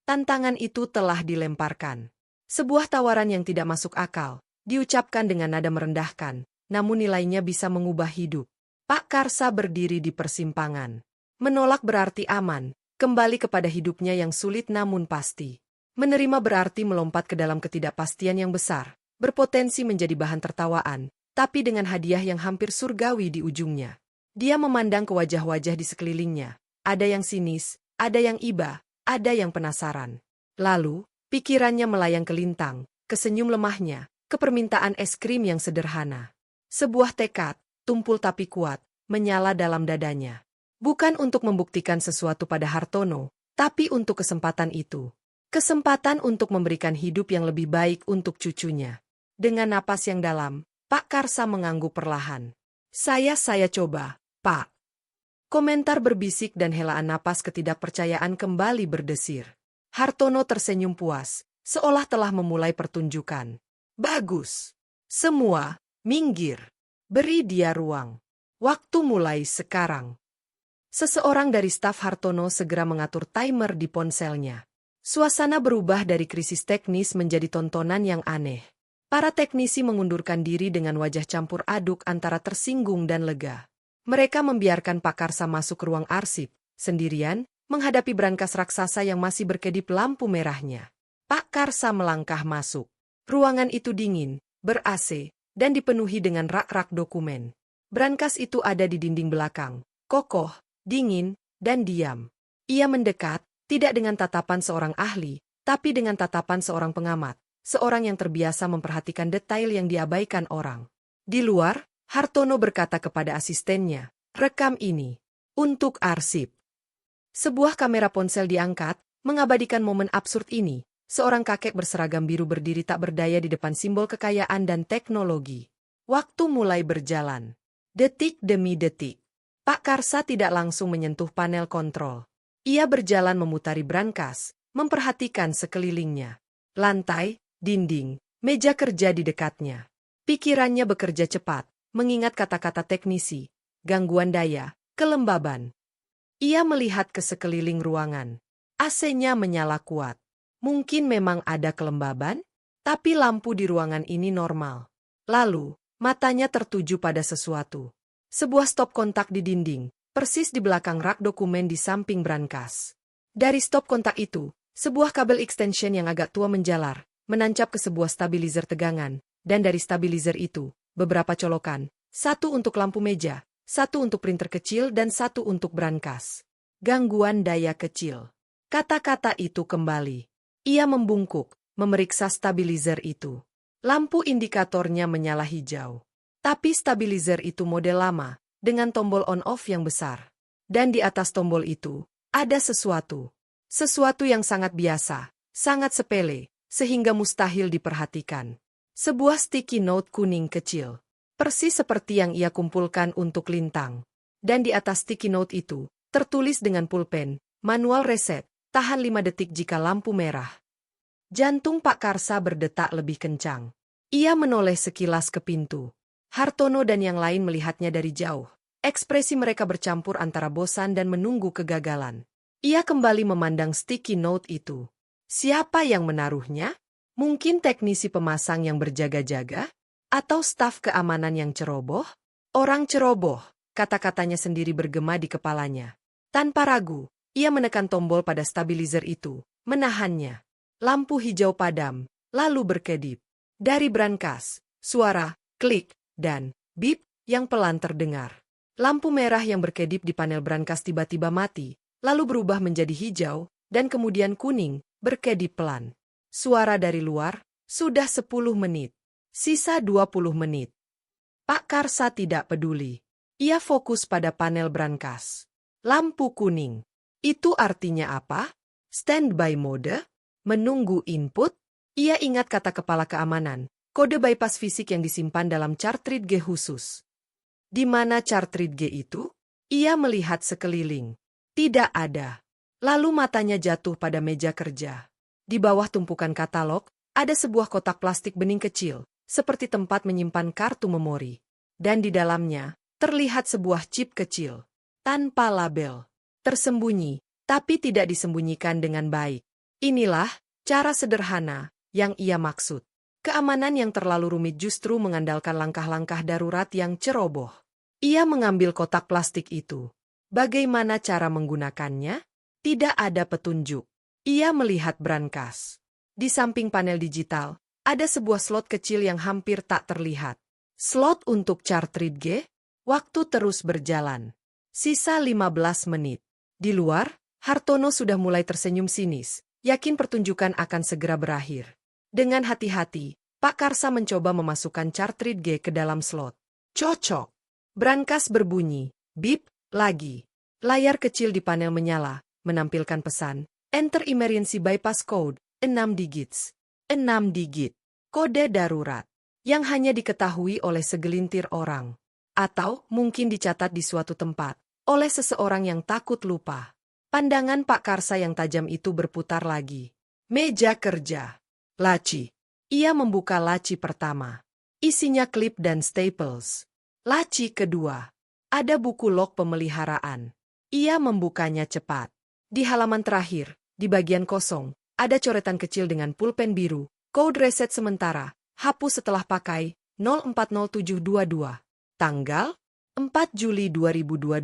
[SPEAKER 3] Tantangan itu telah dilemparkan. Sebuah tawaran yang tidak masuk akal, diucapkan dengan nada merendahkan, namun nilainya bisa mengubah hidup. Pak Karsa berdiri di persimpangan. Menolak berarti aman. Kembali kepada hidupnya yang sulit namun pasti. Menerima berarti melompat ke dalam ketidakpastian yang besar, berpotensi menjadi bahan tertawaan, tapi dengan hadiah yang hampir surgawi di ujungnya. Dia memandang ke wajah-wajah di sekelilingnya. Ada yang sinis, ada yang iba, ada yang penasaran. Lalu, pikirannya melayang ke Lintang, ke senyum lemahnya, ke permintaan es krim yang sederhana. Sebuah tekad, tumpul tapi kuat, menyala dalam dadanya. Bukan untuk membuktikan sesuatu pada Hartono, tapi untuk kesempatan itu. Kesempatan untuk memberikan hidup yang lebih baik untuk cucunya. Dengan napas yang dalam, Pak Karsa mengangguk perlahan. Saya coba, Pak. Komentar berbisik dan helaan napas ketidakpercayaan kembali berdesir. Hartono tersenyum puas, seolah telah memulai pertunjukan. Bagus. Semua, minggir. Beri dia ruang. Waktu mulai sekarang. Seseorang dari staf Hartono segera mengatur timer di ponselnya. Suasana berubah dari krisis teknis menjadi tontonan yang aneh. Para teknisi mengundurkan diri dengan wajah campur aduk antara tersinggung dan lega. Mereka membiarkan Pak Karsa masuk ke ruang arsip, sendirian, menghadapi brankas raksasa yang masih berkedip lampu merahnya. Pak Karsa melangkah masuk. Ruangan itu dingin, ber-AC, dan dipenuhi dengan rak-rak dokumen. Brankas itu ada di dinding belakang, kokoh, dingin, dan diam. Ia mendekat, tidak dengan tatapan seorang ahli, tapi dengan tatapan seorang pengamat, seorang yang terbiasa memperhatikan detail yang diabaikan orang. Di luar, Hartono berkata kepada asistennya, rekam ini. Untuk arsip. Sebuah kamera ponsel diangkat, mengabadikan momen absurd ini. Seorang kakek berseragam biru berdiri tak berdaya di depan simbol kekayaan dan teknologi. Waktu mulai berjalan. Detik demi detik. Pak Karsa tidak langsung menyentuh panel kontrol. Ia berjalan memutari brankas, memperhatikan sekelilingnya. Lantai, dinding, meja kerja di dekatnya. Pikirannya bekerja cepat, mengingat kata-kata teknisi, gangguan daya, kelembaban. Ia melihat ke sekeliling ruangan. AC-nya menyala kuat. Mungkin memang ada kelembaban, tapi lampu di ruangan ini normal. Lalu, matanya tertuju pada sesuatu. Sebuah stop kontak di dinding, persis di belakang rak dokumen di samping brankas. Dari stop kontak itu, sebuah kabel extension yang agak tua menjalar, menancap ke sebuah stabilizer tegangan, dan dari stabilizer itu, beberapa colokan, satu untuk lampu meja, satu untuk printer kecil dan satu untuk brankas. Gangguan daya kecil. Kata-kata itu kembali. Ia membungkuk, memeriksa stabilizer itu. Lampu indikatornya menyala hijau. Tapi stabilizer itu model lama, dengan tombol on-off yang besar. Dan di atas tombol itu, ada sesuatu. Sesuatu yang sangat biasa, sangat sepele, sehingga mustahil diperhatikan. Sebuah sticky note kuning kecil. Persis seperti yang ia kumpulkan untuk Lintang. Dan di atas sticky note itu, tertulis dengan pulpen, manual reset, tahan 5 detik jika lampu merah. Jantung Pak Karsa berdetak lebih kencang. Ia menoleh sekilas ke pintu. Hartono dan yang lain melihatnya dari jauh. Ekspresi mereka bercampur antara bosan dan menunggu kegagalan. Ia kembali memandang sticky note itu. Siapa yang menaruhnya? Mungkin teknisi pemasang yang berjaga-jaga? Atau staf keamanan yang ceroboh? Orang ceroboh, kata-katanya sendiri bergema di kepalanya. Tanpa ragu, ia menekan tombol pada stabilizer itu, menahannya. Lampu hijau padam, lalu berkedip. Dari brankas, suara, klik, dan bip yang pelan terdengar. Lampu merah yang berkedip di panel brankas tiba-tiba mati, lalu berubah menjadi hijau, dan kemudian kuning, berkedip pelan. Suara dari luar, sudah 10 menit. Sisa 20 menit. Pak Karsa tidak peduli. Ia fokus pada panel brankas. Lampu kuning. Itu artinya apa? Standby mode? Menunggu input? Ia ingat kata kepala keamanan, kode bypass fisik yang disimpan dalam cartridge G khusus. Di mana cartridge G itu? Ia melihat sekeliling. Tidak ada. Lalu matanya jatuh pada meja kerja. Di bawah tumpukan katalog, ada sebuah kotak plastik bening kecil, seperti tempat menyimpan kartu memori. Dan di dalamnya, terlihat sebuah chip kecil. Tanpa label. Tersembunyi, tapi tidak disembunyikan dengan baik. Inilah cara sederhana yang ia maksud. Keamanan yang terlalu rumit justru mengandalkan langkah-langkah darurat yang ceroboh. Ia mengambil kotak plastik itu. Bagaimana cara menggunakannya? Tidak ada petunjuk. Ia melihat brankas. Di samping panel digital, ada sebuah slot kecil yang hampir tak terlihat. Slot untuk cartridge G? Waktu terus berjalan. Sisa 15 menit. Di luar, Hartono sudah mulai tersenyum sinis, yakin pertunjukan akan segera berakhir. Dengan hati-hati, Pak Karsa mencoba memasukkan cartridge G ke dalam slot. Cocok. Brankas berbunyi, bip, lagi. Layar kecil di panel menyala, menampilkan pesan, Enter Emergency Bypass Code, 6 digits. 6 digit. Kode darurat. Yang hanya diketahui oleh segelintir orang. Atau mungkin dicatat di suatu tempat, oleh seseorang yang takut lupa. Pandangan Pak Karsa yang tajam itu berputar lagi. Meja kerja. Laci. Ia membuka laci pertama. Isinya klip dan staples. Laci kedua. Ada buku log pemeliharaan. Ia membukanya cepat. Di halaman terakhir, di bagian kosong, ada coretan kecil dengan pulpen biru, kode reset sementara, hapus setelah pakai, 040722. Tanggal? 4 Juli 2022?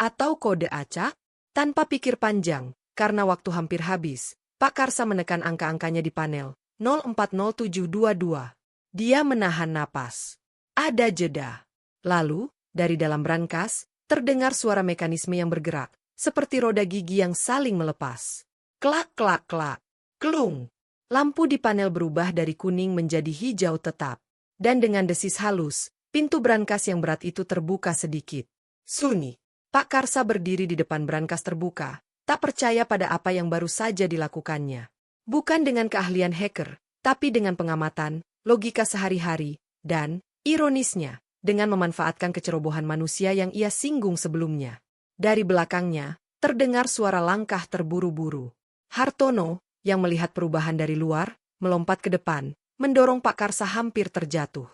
[SPEAKER 3] Atau kode acak? Tanpa pikir panjang, karena waktu hampir habis, Pak Karsa menekan angka-angkanya di panel, 040722. Dia menahan napas. Ada jeda. Lalu, dari dalam brankas, terdengar suara mekanisme yang bergerak, seperti roda gigi yang saling melepas. Klak, klak, klak. Klung. Lampu di panel berubah dari kuning menjadi hijau tetap. Dan dengan desis halus, pintu brankas yang berat itu terbuka sedikit. Sunyi. Pak Karsa berdiri di depan brankas terbuka, tak percaya pada apa yang baru saja dilakukannya. Bukan dengan keahlian hacker, tapi dengan pengamatan, logika sehari-hari, dan, ironisnya, dengan memanfaatkan kecerobohan manusia yang ia singgung sebelumnya. Dari belakangnya, terdengar suara langkah terburu-buru. Hartono, yang melihat perubahan dari luar, melompat ke depan, mendorong Pak Karsa hampir terjatuh.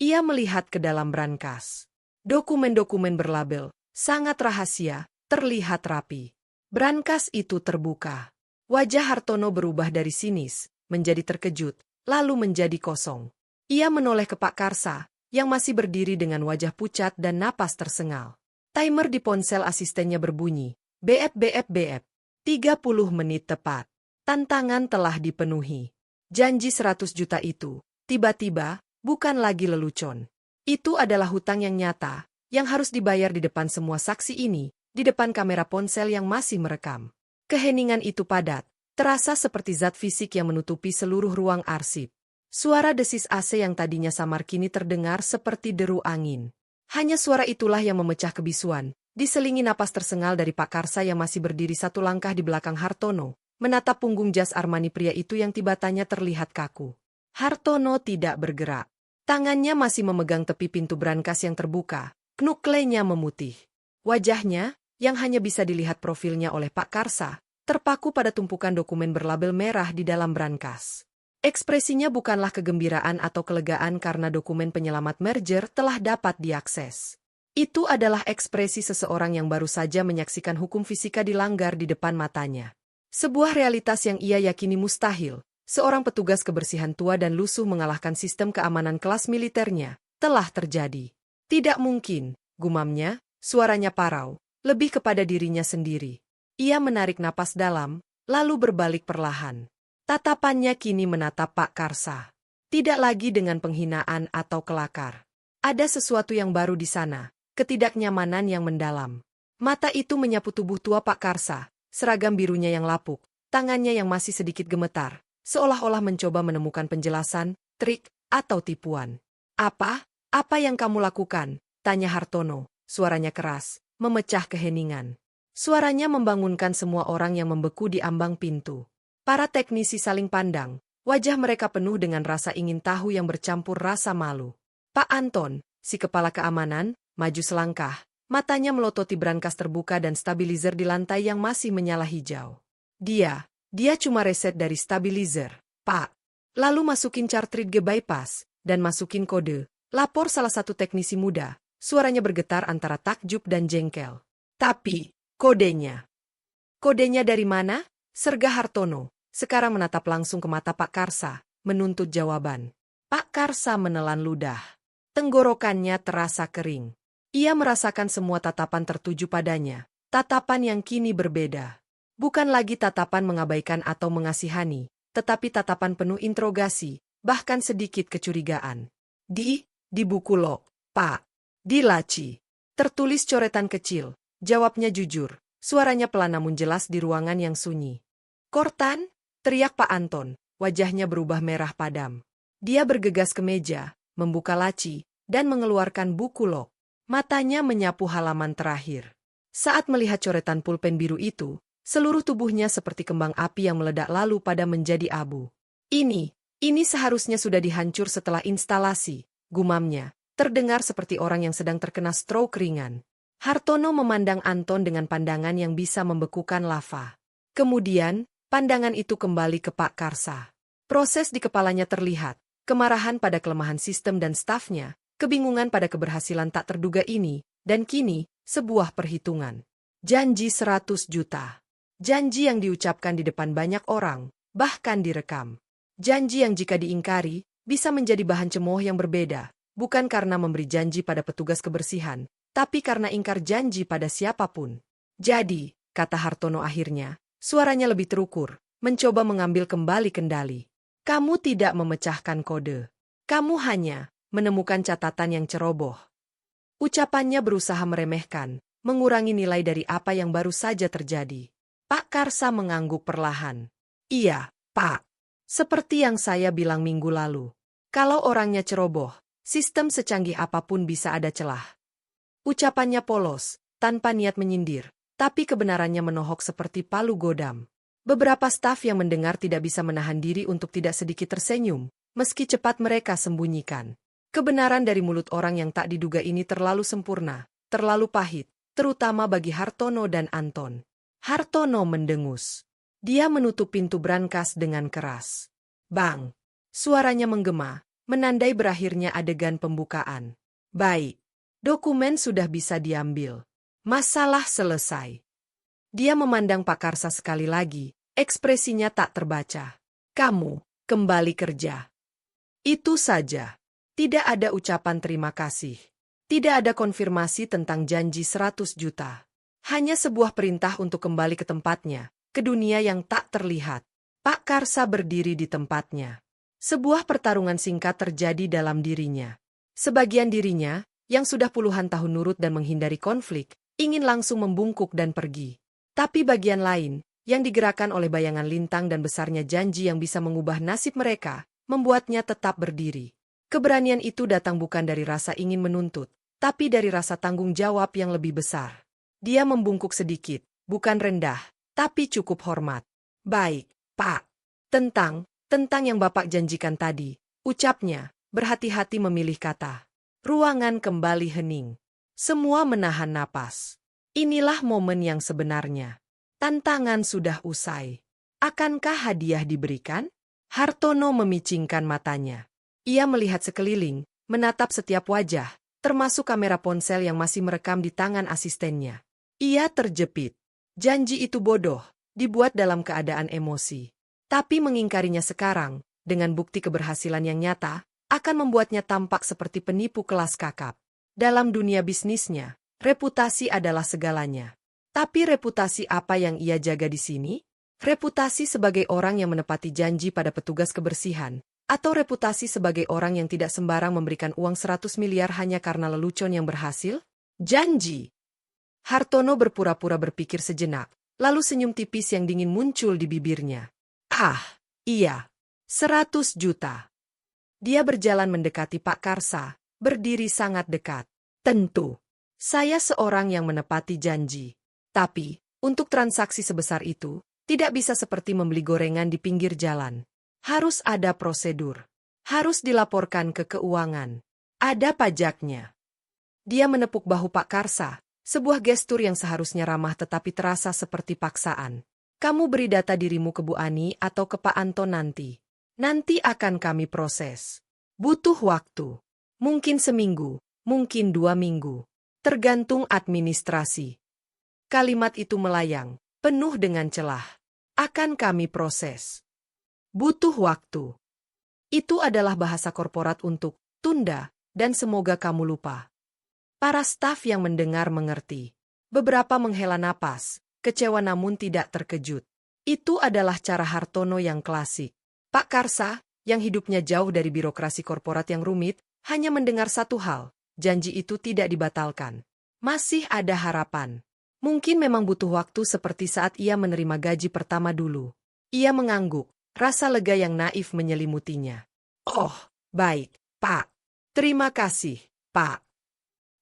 [SPEAKER 3] Ia melihat ke dalam brankas. Dokumen-dokumen berlabel, sangat rahasia, terlihat rapi. Brankas itu terbuka. Wajah Hartono berubah dari sinis, menjadi terkejut, lalu menjadi kosong. Ia menoleh ke Pak Karsa, yang masih berdiri dengan wajah pucat dan napas tersengal. Timer di ponsel asistennya berbunyi, beep beep beep. 30 menit tepat. Tantangan telah dipenuhi. Janji 100 juta itu, tiba-tiba, bukan lagi lelucon. Itu adalah hutang yang nyata, yang harus dibayar di depan semua saksi ini, di depan kamera ponsel yang masih merekam. Keheningan itu padat, terasa seperti zat fisik yang menutupi seluruh ruang arsip. Suara desis AC yang tadinya samar kini terdengar seperti deru angin. Hanya suara itulah yang memecah kebisuan, diselingi napas tersengal dari Pak Karsa yang masih berdiri satu langkah di belakang Hartono, menatap punggung jas Armani pria itu yang tiba-tiba terlihat kaku. Hartono tidak bergerak. Tangannya masih memegang tepi pintu brankas yang terbuka, knuklenya memutih. Wajahnya, yang hanya bisa dilihat profilnya oleh Pak Karsa, terpaku pada tumpukan dokumen berlabel merah di dalam brankas. Ekspresinya bukanlah kegembiraan atau kelegaan karena dokumen penyelamat merger telah dapat diakses. Itu adalah ekspresi seseorang yang baru saja menyaksikan hukum fisika dilanggar di depan matanya. Sebuah realitas yang ia yakini mustahil, seorang petugas kebersihan tua dan lusuh mengalahkan sistem keamanan kelas militernya, telah terjadi. Tidak mungkin, gumamnya, suaranya parau, lebih kepada dirinya sendiri. Ia menarik napas dalam, lalu berbalik perlahan. Tatapannya kini menatap Pak Karsa. Tidak lagi dengan penghinaan atau kelakar. Ada sesuatu yang baru di sana, ketidaknyamanan yang mendalam. Mata itu menyapu tubuh tua Pak Karsa, seragam birunya yang lapuk, tangannya yang masih sedikit gemetar, seolah-olah mencoba menemukan penjelasan, trik, atau tipuan. Apa? Apa yang kamu lakukan? Tanya Hartono, suaranya keras, memecah keheningan. Suaranya membangunkan semua orang yang membeku di ambang pintu. Para teknisi saling pandang, wajah mereka penuh dengan rasa ingin tahu yang bercampur rasa malu. Pak Anton, si kepala keamanan, maju selangkah, matanya melototi brankas terbuka dan stabilizer di lantai yang masih menyala hijau. Dia cuma reset dari stabilizer, Pak. Lalu masukin cartridge bypass, dan masukin kode, lapor salah satu teknisi muda, suaranya bergetar antara takjub dan jengkel. Tapi, kodenya dari mana? Sergah Hartono, sekarang menatap langsung ke mata Pak Karsa, menuntut jawaban. Pak Karsa menelan ludah. Tenggorokannya terasa kering. Ia merasakan semua tatapan tertuju padanya, tatapan yang kini berbeda. Bukan lagi tatapan mengabaikan atau mengasihani, tetapi tatapan penuh interogasi, bahkan sedikit kecurigaan. Di buku log, Pak. Di laci. Tertulis coretan kecil, jawabnya jujur, suaranya pelan namun jelas di ruangan yang sunyi. Kortan? Teriak Pak Anton, wajahnya berubah merah padam. Dia bergegas ke meja, membuka laci, dan mengeluarkan buku log. Matanya menyapu halaman terakhir. Saat melihat coretan pulpen biru itu, seluruh tubuhnya seperti kembang api yang meledak lalu pada menjadi abu. Ini seharusnya sudah dihancur setelah instalasi, gumamnya, terdengar seperti orang yang sedang terkena stroke ringan. Hartono memandang Anton dengan pandangan yang bisa membekukan lava. Kemudian, pandangan itu kembali ke Pak Karsa. Proses di kepalanya terlihat, kemarahan pada kelemahan sistem dan stafnya, kebingungan pada keberhasilan tak terduga ini, dan kini, sebuah perhitungan. Janji 100 juta. Janji yang diucapkan di depan banyak orang, bahkan direkam. Janji yang jika diingkari, bisa menjadi bahan cemooh yang berbeda, bukan karena memberi janji pada petugas kebersihan, tapi karena ingkar janji pada siapapun. Jadi, kata Hartono akhirnya, suaranya lebih terukur, mencoba mengambil kembali kendali. Kamu tidak memecahkan kode. Kamu hanya menemukan catatan yang ceroboh. Ucapannya berusaha meremehkan, mengurangi nilai dari apa yang baru saja terjadi. Pak Karsa mengangguk perlahan. Iya, Pak. Seperti yang saya bilang minggu lalu. Kalau orangnya ceroboh, sistem secanggih apapun bisa ada celah. Ucapannya polos, tanpa niat menyindir, tapi kebenarannya menohok seperti palu godam. Beberapa staf yang mendengar tidak bisa menahan diri untuk tidak sedikit tersenyum, meski cepat mereka sembunyikan. Kebenaran dari mulut orang yang tak diduga ini terlalu sempurna, terlalu pahit, terutama bagi Hartono dan Anton. Hartono mendengus. Dia menutup pintu brankas dengan keras. Bang! Suaranya menggema, menandai berakhirnya adegan pembukaan. Baik. Dokumen sudah bisa diambil. Masalah selesai. Dia memandang Pak Karsa sekali lagi, ekspresinya tak terbaca. Kamu, kembali kerja. Itu saja. Tidak ada ucapan terima kasih. Tidak ada konfirmasi tentang janji 100 juta. Hanya sebuah perintah untuk kembali ke tempatnya, ke dunia yang tak terlihat. Pak Karsa berdiri di tempatnya. Sebuah pertarungan singkat terjadi dalam dirinya. Sebagian dirinya, yang sudah puluhan tahun nurut dan menghindari konflik, ingin langsung membungkuk dan pergi. Tapi bagian lain, yang digerakkan oleh bayangan lintang dan besarnya janji yang bisa mengubah nasib mereka, membuatnya tetap berdiri. Keberanian itu datang bukan dari rasa ingin menuntut, tapi dari rasa tanggung jawab yang lebih besar. Dia membungkuk sedikit, bukan rendah, tapi cukup hormat. Baik, Pak. Tentang yang Bapak janjikan tadi, ucapnya, berhati-hati memilih kata. Ruangan kembali hening. Semua menahan napas. Inilah momen yang sebenarnya. Tantangan sudah usai. Akankah hadiah diberikan? Hartono memicingkan matanya. Ia melihat sekeliling, menatap setiap wajah, termasuk kamera ponsel yang masih merekam di tangan asistennya. Ia terjepit. Janji itu bodoh, dibuat dalam keadaan emosi. Tapi mengingkarinya sekarang, dengan bukti keberhasilan yang nyata, akan membuatnya tampak seperti penipu kelas kakap. Dalam dunia bisnisnya, reputasi adalah segalanya. Tapi reputasi apa yang ia jaga di sini? Reputasi sebagai orang yang menepati janji pada petugas kebersihan, atau reputasi sebagai orang yang tidak sembarang memberikan uang 100 miliar hanya karena lelucon yang berhasil? Janji. Hartono berpura-pura berpikir sejenak, lalu senyum tipis yang dingin muncul di bibirnya. Ah, iya. 100 juta. Dia berjalan mendekati Pak Karsa, berdiri sangat dekat. Tentu, saya seorang yang menepati janji. Tapi, untuk transaksi sebesar itu, tidak bisa seperti membeli gorengan di pinggir jalan. Harus ada prosedur. Harus dilaporkan ke keuangan. Ada pajaknya. Dia menepuk bahu Pak Karsa, sebuah gestur yang seharusnya ramah tetapi terasa seperti paksaan. Kamu beri data dirimu ke Bu Ani atau ke Pak Anton nanti. Nanti akan kami proses. Butuh waktu. Mungkin seminggu, mungkin 2 minggu. Tergantung administrasi. Kalimat itu melayang, penuh dengan celah. Akan kami proses. Butuh waktu. Itu adalah bahasa korporat untuk tunda, dan semoga kamu lupa. Para staf yang mendengar mengerti. Beberapa menghela napas, kecewa namun tidak terkejut. Itu adalah cara Hartono yang klasik. Pak Karsa, yang hidupnya jauh dari birokrasi korporat yang rumit, hanya mendengar satu hal, janji itu tidak dibatalkan. Masih ada harapan. Mungkin memang butuh waktu seperti saat ia menerima gaji pertama dulu. Ia mengangguk, rasa lega yang naif menyelimutinya. Oh, baik, Pak. Terima kasih, Pak.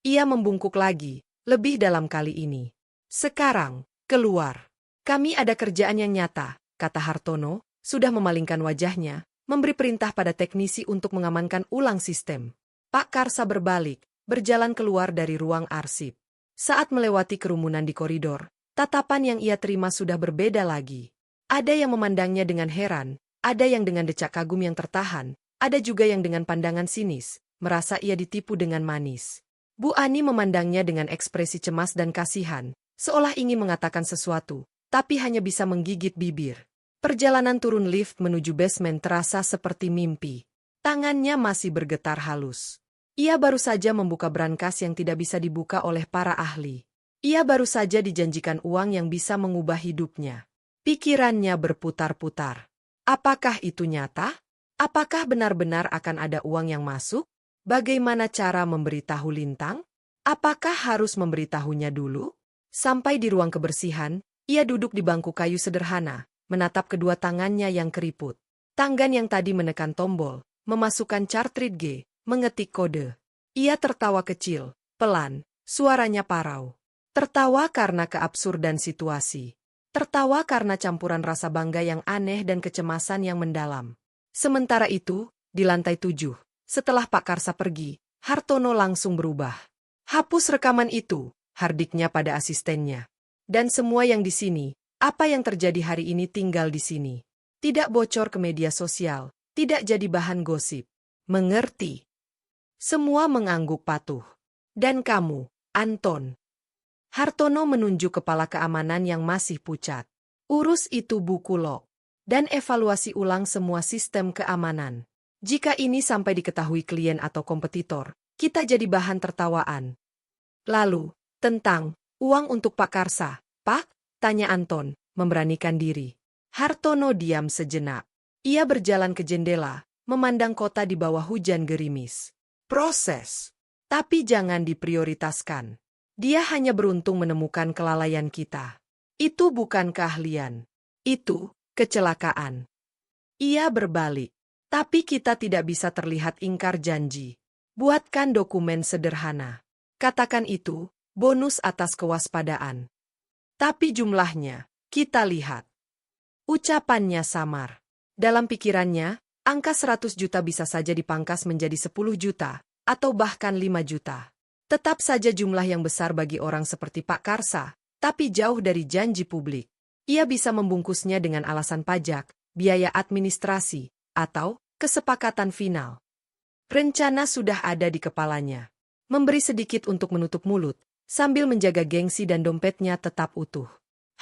[SPEAKER 3] Ia membungkuk lagi, lebih dalam kali ini. Sekarang, keluar. Kami ada kerjaan yang nyata, kata Hartono, sudah memalingkan wajahnya, memberi perintah pada teknisi untuk mengamankan ulang sistem. Pak Karsa berbalik, berjalan keluar dari ruang arsip. Saat melewati kerumunan di koridor, tatapan yang ia terima sudah berbeda lagi. Ada yang memandangnya dengan heran, ada yang dengan decak kagum yang tertahan, ada juga yang dengan pandangan sinis, merasa ia ditipu dengan manis. Bu Ani memandangnya dengan ekspresi cemas dan kasihan, seolah ingin mengatakan sesuatu, tapi hanya bisa menggigit bibir. Perjalanan turun lift menuju basement terasa seperti mimpi. Tangannya masih bergetar halus. Ia baru saja membuka brankas yang tidak bisa dibuka oleh para ahli. Ia baru saja dijanjikan uang yang bisa mengubah hidupnya. Pikirannya berputar-putar. Apakah itu nyata? Apakah benar-benar akan ada uang yang masuk? Bagaimana cara memberitahu Lintang? Apakah harus memberitahunya dulu? Sampai di ruang kebersihan, ia duduk di bangku kayu sederhana, menatap kedua tangannya yang keriput. Tanggan yang tadi menekan tombol, memasukkan cartridge G, mengetik kode. Ia tertawa kecil, pelan, suaranya parau. Tertawa karena keabsurdan situasi. Tertawa karena campuran rasa bangga yang aneh dan kecemasan yang mendalam. Sementara itu, di lantai 7, setelah Pak Karsa pergi, Hartono langsung berubah. Hapus rekaman itu, hardiknya pada asistennya. Dan semua yang di sini, apa yang terjadi hari ini tinggal di sini. Tidak bocor ke media sosial, tidak jadi bahan gosip. Mengerti? Semua mengangguk patuh. Dan kamu, Anton. Hartono menunjuk kepala keamanan yang masih pucat. Urus itu buku log. Dan evaluasi ulang semua sistem keamanan. Jika ini sampai diketahui klien atau kompetitor, kita jadi bahan tertawaan. Lalu, tentang uang untuk Pak Karsa, Pak? Tanya Anton, memberanikan diri. Hartono diam sejenak. Ia berjalan ke jendela, memandang kota di bawah hujan gerimis. Proses. Tapi jangan diprioritaskan. Dia hanya beruntung menemukan kelalaian kita. Itu bukan keahlian. Itu kecelakaan. Ia berbalik. Tapi kita tidak bisa terlihat ingkar janji. Buatkan dokumen sederhana. Katakan itu, bonus atas kewaspadaan. Tapi jumlahnya, kita lihat. Ucapannya samar. Dalam pikirannya, angka 100 juta bisa saja dipangkas menjadi 10 juta, atau bahkan 5 juta. Tetap saja jumlah yang besar bagi orang seperti Pak Karsa, tapi jauh dari janji publik. Ia bisa membungkusnya dengan alasan pajak, biaya administrasi, atau kesepakatan final. Rencana sudah ada di kepalanya. Memberi sedikit untuk menutup mulut, sambil menjaga gengsi dan dompetnya tetap utuh.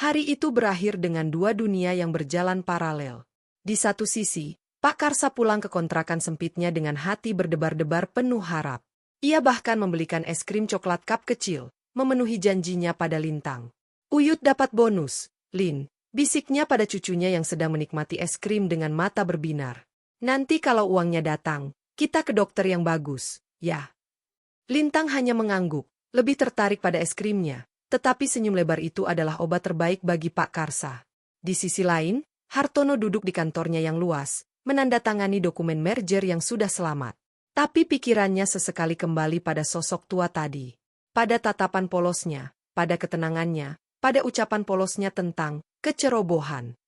[SPEAKER 3] Hari itu berakhir dengan dua dunia yang berjalan paralel. Di satu sisi, Pak Karsa pulang ke kontrakan sempitnya dengan hati berdebar-debar penuh harap. Ia bahkan membelikan es krim coklat cup kecil, memenuhi janjinya pada Lintang. Uyut dapat bonus, Lin, bisiknya pada cucunya yang sedang menikmati es krim dengan mata berbinar. Nanti kalau uangnya datang, kita ke dokter yang bagus, ya. Lintang hanya mengangguk, lebih tertarik pada es krimnya, Tetapi senyum lebar itu adalah obat terbaik bagi Pak Karsa. Di sisi lain, Hartono duduk di kantornya yang luas, menandatangani dokumen merger yang sudah selamat. Tapi pikirannya sesekali kembali pada sosok tua tadi. Pada tatapan polosnya, pada ketenangannya, pada ucapan polosnya tentang kecerobohan.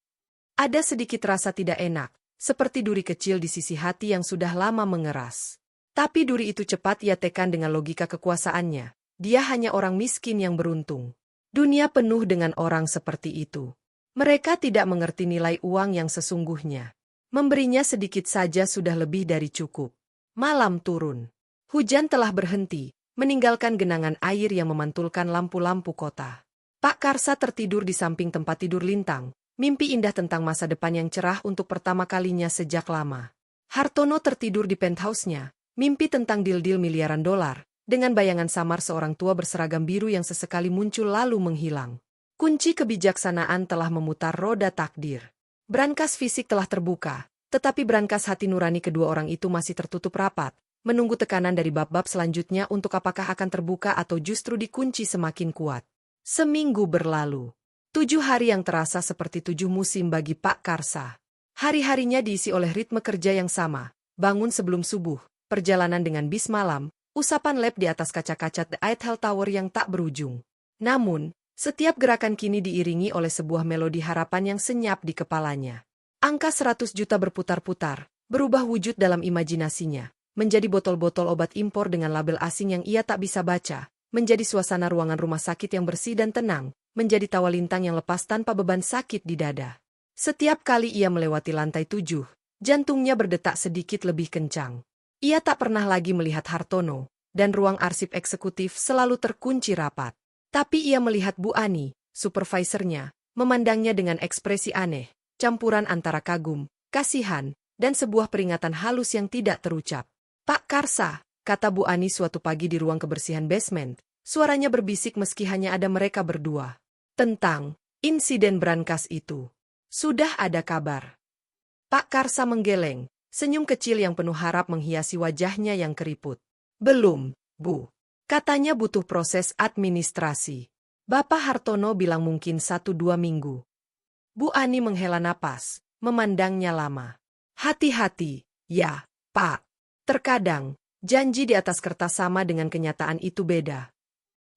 [SPEAKER 3] Ada sedikit rasa tidak enak, seperti duri kecil di sisi hati yang sudah lama mengeras. Tapi duri itu cepat ia tekan dengan logika kekuasaannya. Dia hanya orang miskin yang beruntung. Dunia penuh dengan orang seperti itu. Mereka tidak mengerti nilai uang yang sesungguhnya. Memberinya sedikit saja sudah lebih dari cukup. Malam turun. Hujan telah berhenti, meninggalkan genangan air yang memantulkan lampu-lampu kota. Pak Karsa tertidur di samping tempat tidur Lintang, mimpi indah tentang masa depan yang cerah untuk pertama kalinya sejak lama. Hartono tertidur di penthouse-nya, mimpi tentang deal-deal miliaran dolar, dengan bayangan samar seorang tua berseragam biru yang sesekali muncul lalu menghilang. Kunci kebijaksanaan telah memutar roda takdir. Brankas fisik telah terbuka, tetapi brankas hati nurani kedua orang itu masih tertutup rapat, menunggu tekanan dari bab-bab selanjutnya untuk apakah akan terbuka atau justru dikunci semakin kuat. Seminggu berlalu. 7 hari yang terasa seperti 7 musim bagi Pak Karsa. Hari-harinya diisi oleh ritme kerja yang sama, bangun sebelum subuh, perjalanan dengan bis malam, usapan lab di atas kaca-kaca The Eiffel Tower yang tak berujung. Namun, setiap gerakan kini diiringi oleh sebuah melodi harapan yang senyap di kepalanya. Angka 100 juta berputar-putar, berubah wujud dalam imajinasinya, menjadi botol-botol obat impor dengan label asing yang ia tak bisa baca, menjadi suasana ruangan rumah sakit yang bersih dan tenang, menjadi tawa lintang yang lepas tanpa beban sakit di dada. Setiap kali ia melewati lantai 7, jantungnya berdetak sedikit lebih kencang. Ia tak pernah lagi melihat Hartono, dan ruang arsip eksekutif selalu terkunci rapat. Tapi ia melihat Bu Ani, supervisornya, memandangnya dengan ekspresi aneh, campuran antara kagum, kasihan, dan sebuah peringatan halus yang tidak terucap. Pak Karsa, kata Bu Ani suatu pagi di ruang kebersihan basement, suaranya berbisik meski hanya ada mereka berdua. Tentang insiden brankas itu. Sudah ada kabar. Pak Karsa menggeleng, senyum kecil yang penuh harap menghiasi wajahnya yang keriput. Belum, Bu. Katanya butuh proses administrasi. Bapak Hartono bilang mungkin 1-2 minggu. Bu Ani menghela napas, memandangnya lama. Hati-hati, ya, Pak. Terkadang, janji di atas kertas sama dengan kenyataan itu beda.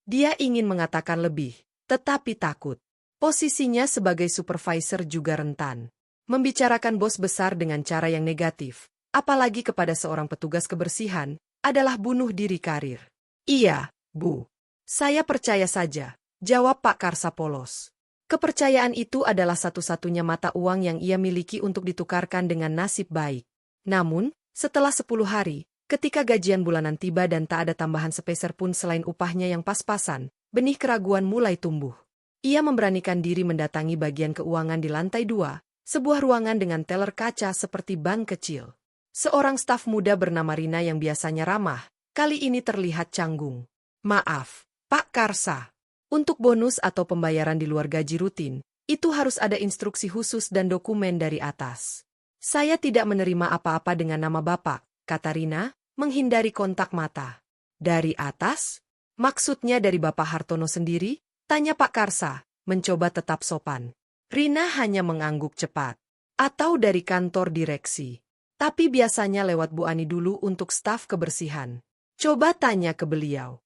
[SPEAKER 3] Dia ingin mengatakan lebih, tetapi takut. Posisinya sebagai supervisor juga rentan. Membicarakan bos besar dengan cara yang negatif, apalagi kepada seorang petugas kebersihan, adalah bunuh diri karir. Iya, Bu. Saya percaya saja, jawab Pak Karsa polos. Kepercayaan itu adalah satu-satunya mata uang yang ia miliki untuk ditukarkan dengan nasib baik. Namun, setelah 10 hari, ketika gajian bulanan tiba dan tak ada tambahan sepeser pun selain upahnya yang pas-pasan, benih keraguan mulai tumbuh. Ia memberanikan diri mendatangi bagian keuangan di lantai 2, sebuah ruangan dengan teller kaca seperti bank kecil. Seorang staf muda bernama Rina yang biasanya ramah, kali ini terlihat canggung. Maaf, Pak Karsa. Untuk bonus atau pembayaran di luar gaji rutin, itu harus ada instruksi khusus dan dokumen dari atas. Saya tidak menerima apa-apa dengan nama Bapak, kata Rina, menghindari kontak mata. Dari atas? Maksudnya dari Bapak Hartono sendiri? Tanya Pak Karsa, mencoba tetap sopan. Rina hanya mengangguk cepat. Atau dari kantor direksi. Tapi biasanya lewat Bu Ani dulu untuk staf kebersihan. Coba tanya ke beliau.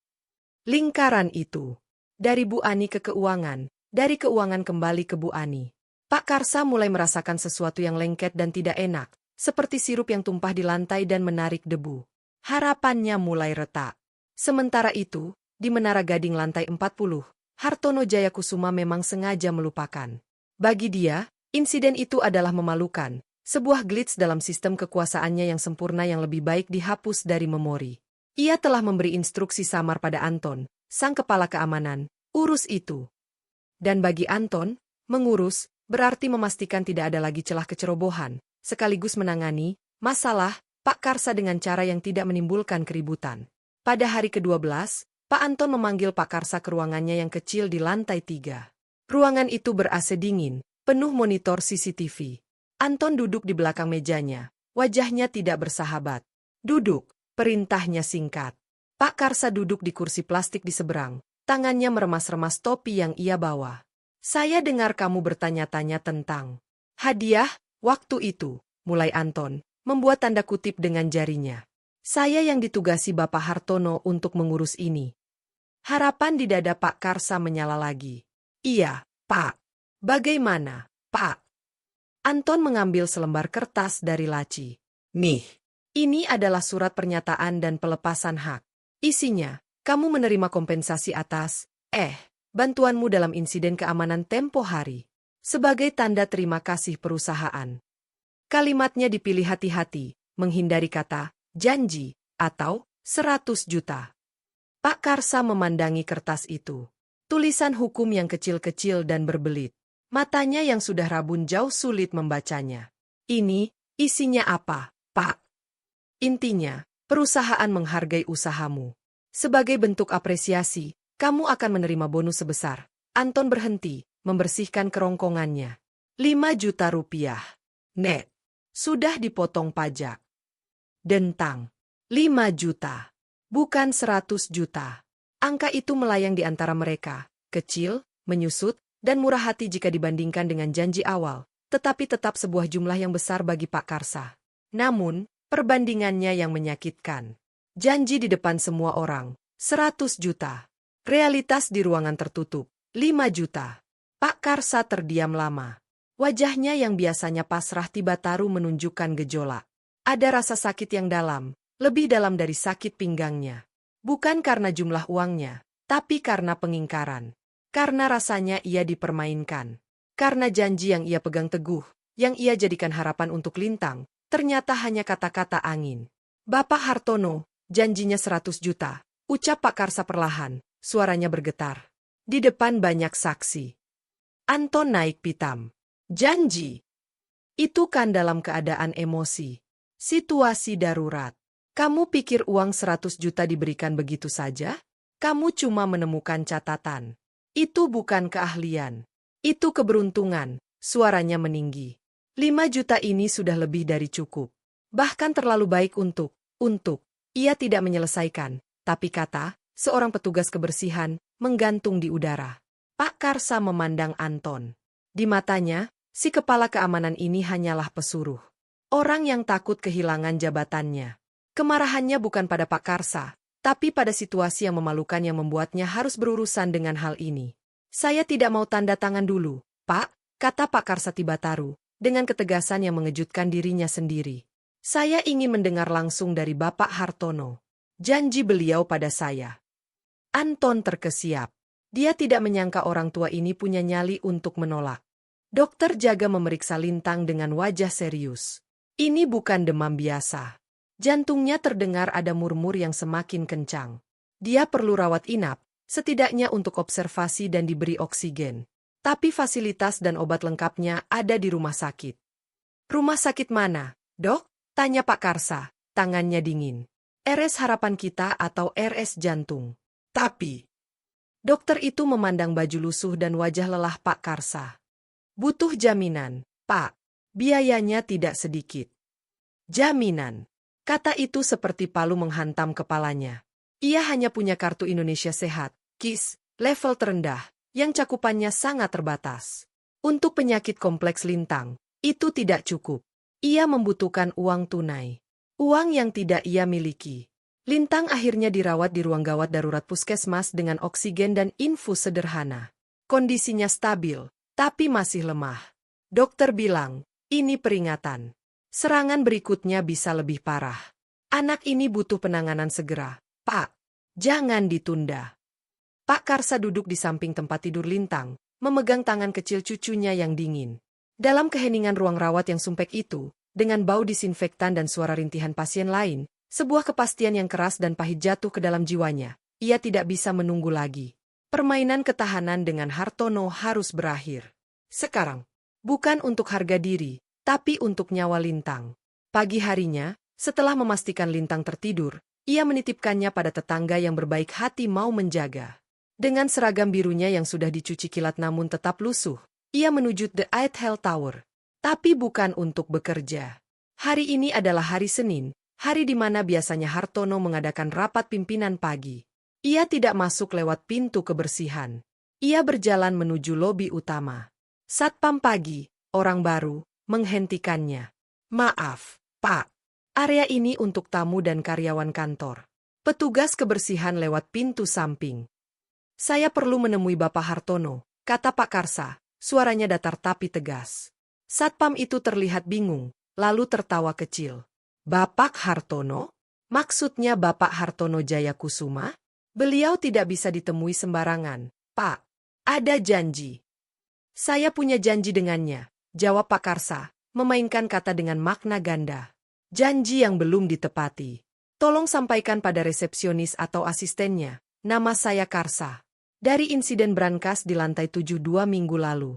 [SPEAKER 3] Lingkaran itu. Dari Bu Ani ke keuangan, dari keuangan kembali ke Bu Ani. Pak Karsa mulai merasakan sesuatu yang lengket dan tidak enak, seperti sirup yang tumpah di lantai dan menarik debu. Harapannya mulai retak. Sementara itu, di Menara Gading lantai 40, Hartono Jayakusuma memang sengaja melupakan. Bagi dia, insiden itu adalah memalukan, sebuah glitch dalam sistem kekuasaannya yang sempurna yang lebih baik dihapus dari memori. Ia telah memberi instruksi samar pada Anton, sang kepala keamanan, urus itu. Dan bagi Anton, mengurus, berarti memastikan tidak ada lagi celah kecerobohan, sekaligus menangani masalah Pak Karsa dengan cara yang tidak menimbulkan keributan. Pada hari ke-12, Pak Anton memanggil Pak Karsa ke ruangannya yang kecil di lantai 3. Ruangan itu ber-AC dingin, penuh monitor CCTV. Anton duduk di belakang mejanya, wajahnya tidak bersahabat. Duduk, perintahnya singkat. Pak Karsa duduk di kursi plastik di seberang, Tangannya meremas-remas topi yang ia bawa. Saya dengar kamu bertanya-tanya tentang hadiah waktu itu, mulai Anton, membuat tanda kutip dengan jarinya. Saya yang ditugasi Bapak Hartono untuk mengurus ini. Harapan di dada Pak Karsa menyala lagi. Iya, Pak. Bagaimana, Pak? Anton mengambil selembar kertas dari laci. Nih, ini adalah surat pernyataan dan pelepasan hak. Isinya, kamu menerima kompensasi atas, bantuanmu dalam insiden keamanan tempo hari. Sebagai tanda terima kasih perusahaan. Kalimatnya dipilih hati-hati, menghindari kata, janji, atau 100 juta. Pak Karsa memandangi kertas itu. Tulisan hukum yang kecil-kecil dan berbelit. Matanya yang sudah rabun jauh sulit membacanya. Ini, isinya apa, Pak? Intinya, perusahaan menghargai usahamu. Sebagai bentuk apresiasi, kamu akan menerima bonus sebesar. Anton berhenti, membersihkan kerongkongannya. 5 juta rupiah. Net. Sudah dipotong pajak. Dentang. 5 juta. Bukan 100 juta. Angka itu melayang di antara mereka. Kecil, menyusut, dan murah hati jika dibandingkan dengan janji awal. Tetapi tetap sebuah jumlah yang besar bagi Pak Karsa. Namun, perbandingannya yang menyakitkan. Janji di depan semua orang. 100 juta. Realitas di ruangan tertutup. 5 juta. Pak Karsa terdiam lama. Wajahnya yang biasanya pasrah tiba-taru menunjukkan gejolak. Ada rasa sakit yang dalam, lebih dalam dari sakit pinggangnya. Bukan karena jumlah uangnya, tapi karena pengingkaran. Karena rasanya ia dipermainkan. Karena janji yang ia pegang teguh, yang ia jadikan harapan untuk Lintang, ternyata hanya kata-kata angin. Bapak Hartono, janjinya 100 juta, ucap Pak Karsa perlahan, suaranya bergetar. Di depan banyak saksi. Anton naik pitam. Janji. Itu kan dalam keadaan emosi. Situasi darurat. Kamu pikir uang 100 juta diberikan begitu saja? Kamu cuma menemukan catatan. Itu bukan keahlian. Itu keberuntungan, suaranya meninggi. 5 juta ini sudah lebih dari cukup. Bahkan terlalu baik untuk. Ia tidak menyelesaikan, tapi kata, seorang petugas kebersihan, menggantung di udara. Pak Karsa memandang Anton. Di matanya, si kepala keamanan ini hanyalah pesuruh. Orang yang takut kehilangan jabatannya. Kemarahannya bukan pada Pak Karsa, tapi pada situasi yang memalukan yang membuatnya harus berurusan dengan hal ini. Saya tidak mau tanda tangan dulu, Pak, kata Pak Karsa tiba-taru, dengan ketegasan yang mengejutkan dirinya sendiri. Saya ingin mendengar langsung dari Bapak Hartono. Janji beliau pada saya. Anton terkesiap. Dia tidak menyangka orang tua ini punya nyali untuk menolak. Dokter jaga memeriksa Lintang dengan wajah serius. Ini bukan demam biasa. Jantungnya terdengar ada murmur yang semakin kencang. Dia perlu rawat inap, setidaknya untuk observasi dan diberi oksigen. Tapi fasilitas dan obat lengkapnya ada di rumah sakit. Rumah sakit mana, Dok? Tanya Pak Karsa, tangannya dingin. RS Harapan Kita atau RS Jantung. Tapi, dokter itu memandang baju lusuh dan wajah lelah Pak Karsa. Butuh jaminan, Pak. Biayanya tidak sedikit. Jaminan. Kata itu seperti palu menghantam kepalanya. Ia hanya punya kartu Indonesia Sehat, KIS, level terendah, yang cakupannya sangat terbatas. Untuk penyakit kompleks Lintang, itu tidak cukup. Ia membutuhkan uang tunai. Uang yang tidak ia miliki. Lintang akhirnya dirawat di ruang gawat darurat puskesmas dengan oksigen dan infus sederhana. Kondisinya stabil, tapi masih lemah. Dokter bilang, ini peringatan. Serangan berikutnya bisa lebih parah. Anak ini butuh penanganan segera. Pak, jangan ditunda. Pak Karsa duduk di samping tempat tidur Lintang, memegang tangan kecil cucunya yang dingin. Dalam keheningan ruang rawat yang sumpek itu, dengan bau disinfektan dan suara rintihan pasien lain, sebuah kepastian yang keras dan pahit jatuh ke dalam jiwanya. Ia tidak bisa menunggu lagi. Permainan ketahanan dengan Hartono harus berakhir. Sekarang, bukan untuk harga diri, tapi untuk nyawa Lintang. Pagi harinya, setelah memastikan Lintang tertidur, ia menitipkannya pada tetangga yang berbaik hati mau menjaga. Dengan seragam birunya yang sudah dicuci kilat namun tetap lusuh, ia menuju The Eight Hell Tower. Tapi bukan untuk bekerja. Hari ini adalah hari Senin, hari di mana biasanya Hartono mengadakan rapat pimpinan pagi. Ia tidak masuk lewat pintu kebersihan. Ia berjalan menuju lobi utama. Satpam pagi, orang baru, menghentikannya. Maaf, Pak. Area ini untuk tamu dan karyawan kantor. Petugas kebersihan lewat pintu samping. Saya perlu menemui Bapak Hartono, kata Pak Karsa, suaranya datar tapi tegas. Satpam itu terlihat bingung, lalu tertawa kecil. Bapak Hartono? Maksudnya Bapak Hartono Jayakusuma? Beliau tidak bisa ditemui sembarangan, Pak. Ada janji. Saya punya janji dengannya, jawab Pak Karsa, memainkan kata dengan makna ganda. Janji yang belum ditepati. Tolong sampaikan pada resepsionis atau asistennya, nama saya Karsa. Dari insiden brankas di lantai 7 2 minggu lalu.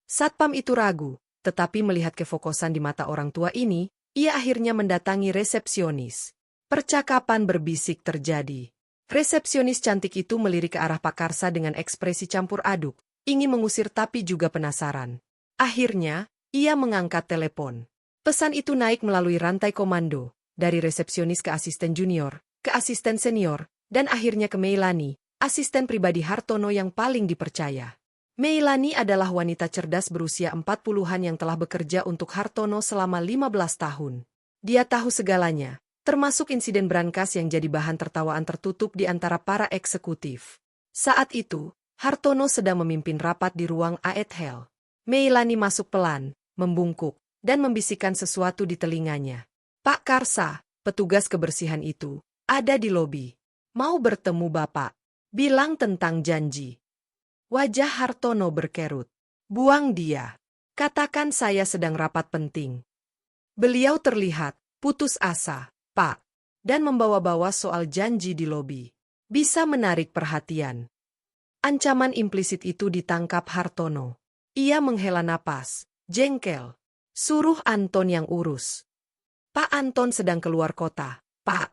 [SPEAKER 3] Satpam itu ragu, tetapi melihat kefokusan di mata orang tua ini, ia akhirnya mendatangi resepsionis. Percakapan berbisik terjadi. Resepsionis cantik itu melirik ke arah Pak Karsa dengan ekspresi campur aduk, ingin mengusir tapi juga penasaran. Akhirnya, ia mengangkat telepon. Pesan itu naik melalui rantai komando, dari resepsionis ke asisten junior, ke asisten senior, dan akhirnya ke Meilani, asisten pribadi Hartono yang paling dipercaya. Meilani adalah wanita cerdas berusia 40-an yang telah bekerja untuk Hartono selama 15 tahun. Dia tahu segalanya, termasuk insiden brankas yang jadi bahan tertawaan tertutup di antara para eksekutif. Saat itu, Hartono sedang memimpin rapat di ruang Aethel. Meilani masuk pelan, membungkuk, dan membisikkan sesuatu di telinganya. Pak Karsa, petugas kebersihan itu, ada di lobi. Mau bertemu Bapak. Bilang tentang janji. Wajah Hartono berkerut. Buang dia. Katakan saya sedang rapat penting. Beliau terlihat putus asa, Pak, dan membawa-bawa soal janji di lobi. Bisa menarik perhatian. Ancaman implisit itu ditangkap Hartono. Ia menghela napas, jengkel. Suruh Anton yang urus. Pak Anton sedang keluar kota, Pak.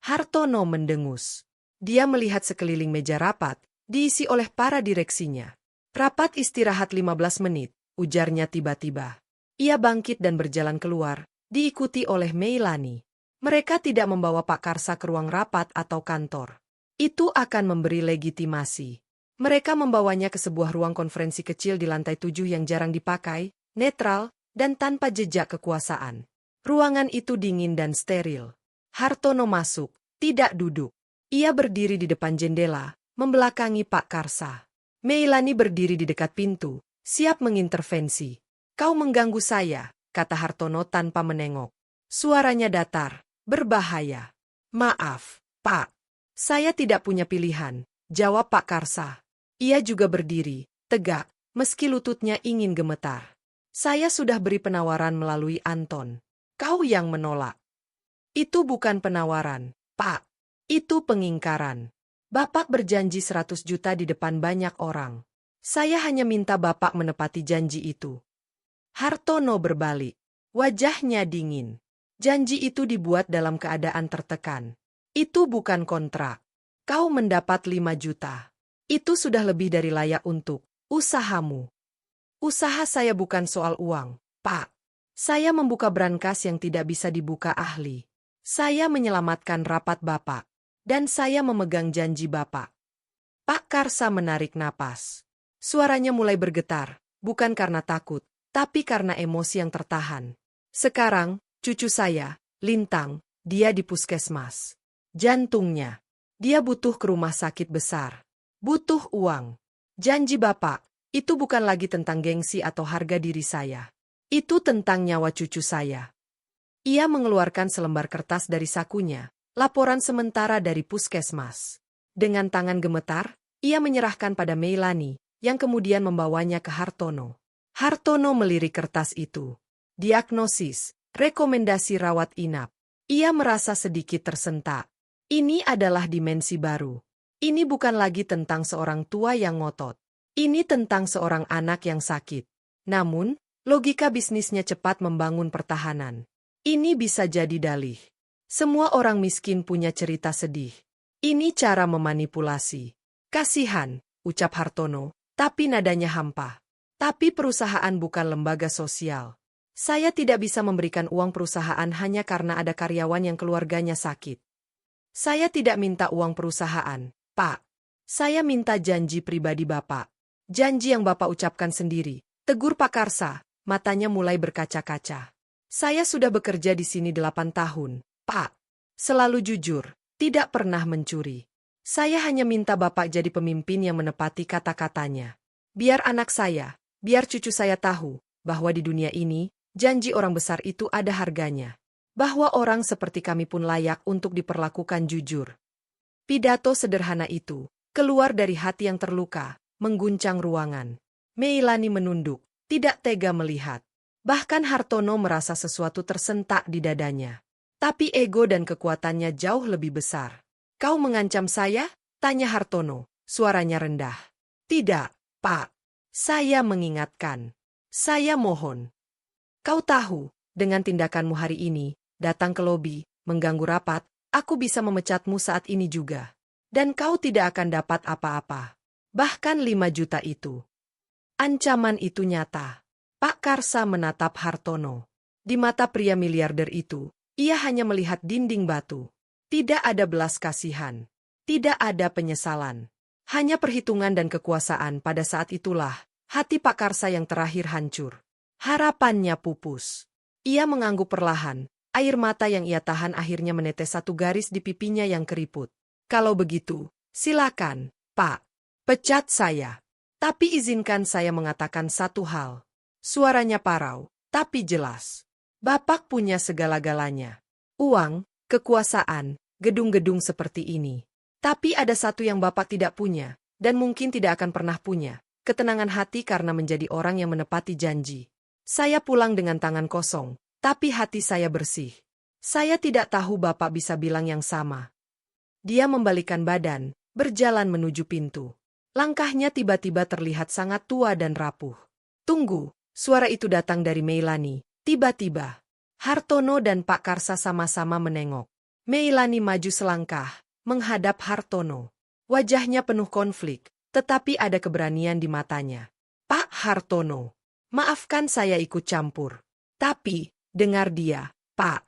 [SPEAKER 3] Hartono mendengus. Dia melihat sekeliling meja rapat, diisi oleh para direksinya. Rapat istirahat 15 menit, ujarnya tiba-tiba. Ia bangkit dan berjalan keluar, diikuti oleh Meilani. Mereka tidak membawa Pak Karsa ke ruang rapat atau kantor. Itu akan memberi legitimasi. Mereka membawanya ke sebuah ruang konferensi kecil di lantai 7 yang jarang dipakai, netral, dan tanpa jejak kekuasaan. Ruangan itu dingin dan steril. Hartono masuk, tidak duduk. Ia berdiri di depan jendela, membelakangi Pak Karsa. Meilani berdiri di dekat pintu, siap mengintervensi. Kau mengganggu saya, kata Hartono tanpa menengok. Suaranya datar, berbahaya. Maaf, Pak. Saya tidak punya pilihan, jawab Pak Karsa. Ia juga berdiri, tegak, meski lututnya ingin gemetar. Saya sudah beri penawaran melalui Anton. Kau yang menolak. Itu bukan penawaran, Pak. Itu pengingkaran. Bapak berjanji 100 juta di depan banyak orang. Saya hanya minta Bapak menepati janji itu. Hartono berbalik. Wajahnya dingin. Janji itu dibuat dalam keadaan tertekan. Itu bukan kontrak. Kau mendapat 5 juta. Itu sudah lebih dari layak untuk usahamu. Usaha saya bukan soal uang, Pak. Saya membuka brankas yang tidak bisa dibuka ahli. Saya menyelamatkan rapat Bapak. Dan saya memegang janji Bapak. Pak Karsa menarik napas. Suaranya mulai bergetar, bukan karena takut, tapi karena emosi yang tertahan. Sekarang, cucu saya, Lintang, dia di puskesmas. Jantungnya. Dia butuh ke rumah sakit besar. Butuh uang. Janji Bapak, itu bukan lagi tentang gengsi atau harga diri saya. Itu tentang nyawa cucu saya. Ia mengeluarkan selembar kertas dari sakunya, laporan sementara dari puskesmas. Dengan tangan gemetar, ia menyerahkan pada Meilani, yang kemudian membawanya ke Hartono. Hartono melirik kertas itu. Diagnosis, rekomendasi rawat inap. Ia merasa sedikit tersentak. Ini adalah dimensi baru. Ini bukan lagi tentang seorang tua yang ngotot. Ini tentang seorang anak yang sakit. Namun, logika bisnisnya cepat membangun pertahanan. Ini bisa jadi dalih. Semua orang miskin punya cerita sedih. Ini cara memanipulasi. Kasihan, ucap Hartono, tapi nadanya hampa. Tapi perusahaan bukan lembaga sosial. Saya tidak bisa memberikan uang perusahaan hanya karena ada karyawan yang keluarganya sakit. Saya tidak minta uang perusahaan, Pak. Saya minta janji pribadi Bapak. Janji yang Bapak ucapkan sendiri, tegur Pak Karsa, matanya mulai berkaca-kaca. Saya sudah bekerja di sini 8 tahun, Pak. Selalu jujur, tidak pernah mencuri. Saya hanya minta Bapak jadi pemimpin yang menepati kata-katanya. Biar anak saya, biar cucu saya tahu, bahwa di dunia ini, janji orang besar itu ada harganya. Bahwa orang seperti kami pun layak untuk diperlakukan jujur. Pidato sederhana itu, keluar dari hati yang terluka, mengguncang ruangan. Meilani menunduk, tidak tega melihat. Bahkan Hartono merasa sesuatu tersentak di dadanya. Tapi ego dan kekuatannya jauh lebih besar. Kau mengancam saya? Tanya Hartono, suaranya rendah. Tidak, Pak. Saya mengingatkan. Saya mohon. Kau tahu, dengan tindakanmu hari ini, datang ke lobi, mengganggu rapat, aku bisa memecatmu saat ini juga. Dan kau tidak akan dapat apa-apa. Bahkan 5 juta itu. Ancaman itu nyata. Pak Karsa menatap Hartono. Di mata pria miliarder itu, ia hanya melihat dinding batu. Tidak ada belas kasihan. Tidak ada penyesalan. Hanya perhitungan dan kekuasaan. Pada saat itulah, hati Pak Karsa yang terakhir hancur. Harapannya pupus. Ia mengangguk perlahan. Air mata yang ia tahan akhirnya menetes satu garis di pipinya yang keriput. Kalau begitu, silakan, Pak. Pecat saya. Tapi izinkan saya mengatakan satu hal. Suaranya parau, tapi jelas. Bapak punya segala-galanya. Uang, kekuasaan, gedung-gedung seperti ini. Tapi ada satu yang Bapak tidak punya, dan mungkin tidak akan pernah punya. Ketenangan hati karena menjadi orang yang menepati janji. Saya pulang dengan tangan kosong, tapi hati saya bersih. Saya tidak tahu Bapak bisa bilang yang sama. Dia membalikkan badan, berjalan menuju pintu. Langkahnya tiba-tiba terlihat sangat tua dan rapuh. Tunggu, suara itu datang dari Meilani. Tiba-tiba, Hartono dan Pak Karsa sama-sama menengok. Meilani maju selangkah, menghadap Hartono. Wajahnya penuh konflik, tetapi ada keberanian di matanya. Pak Hartono, maafkan saya ikut campur. Tapi, dengar dia, Pak.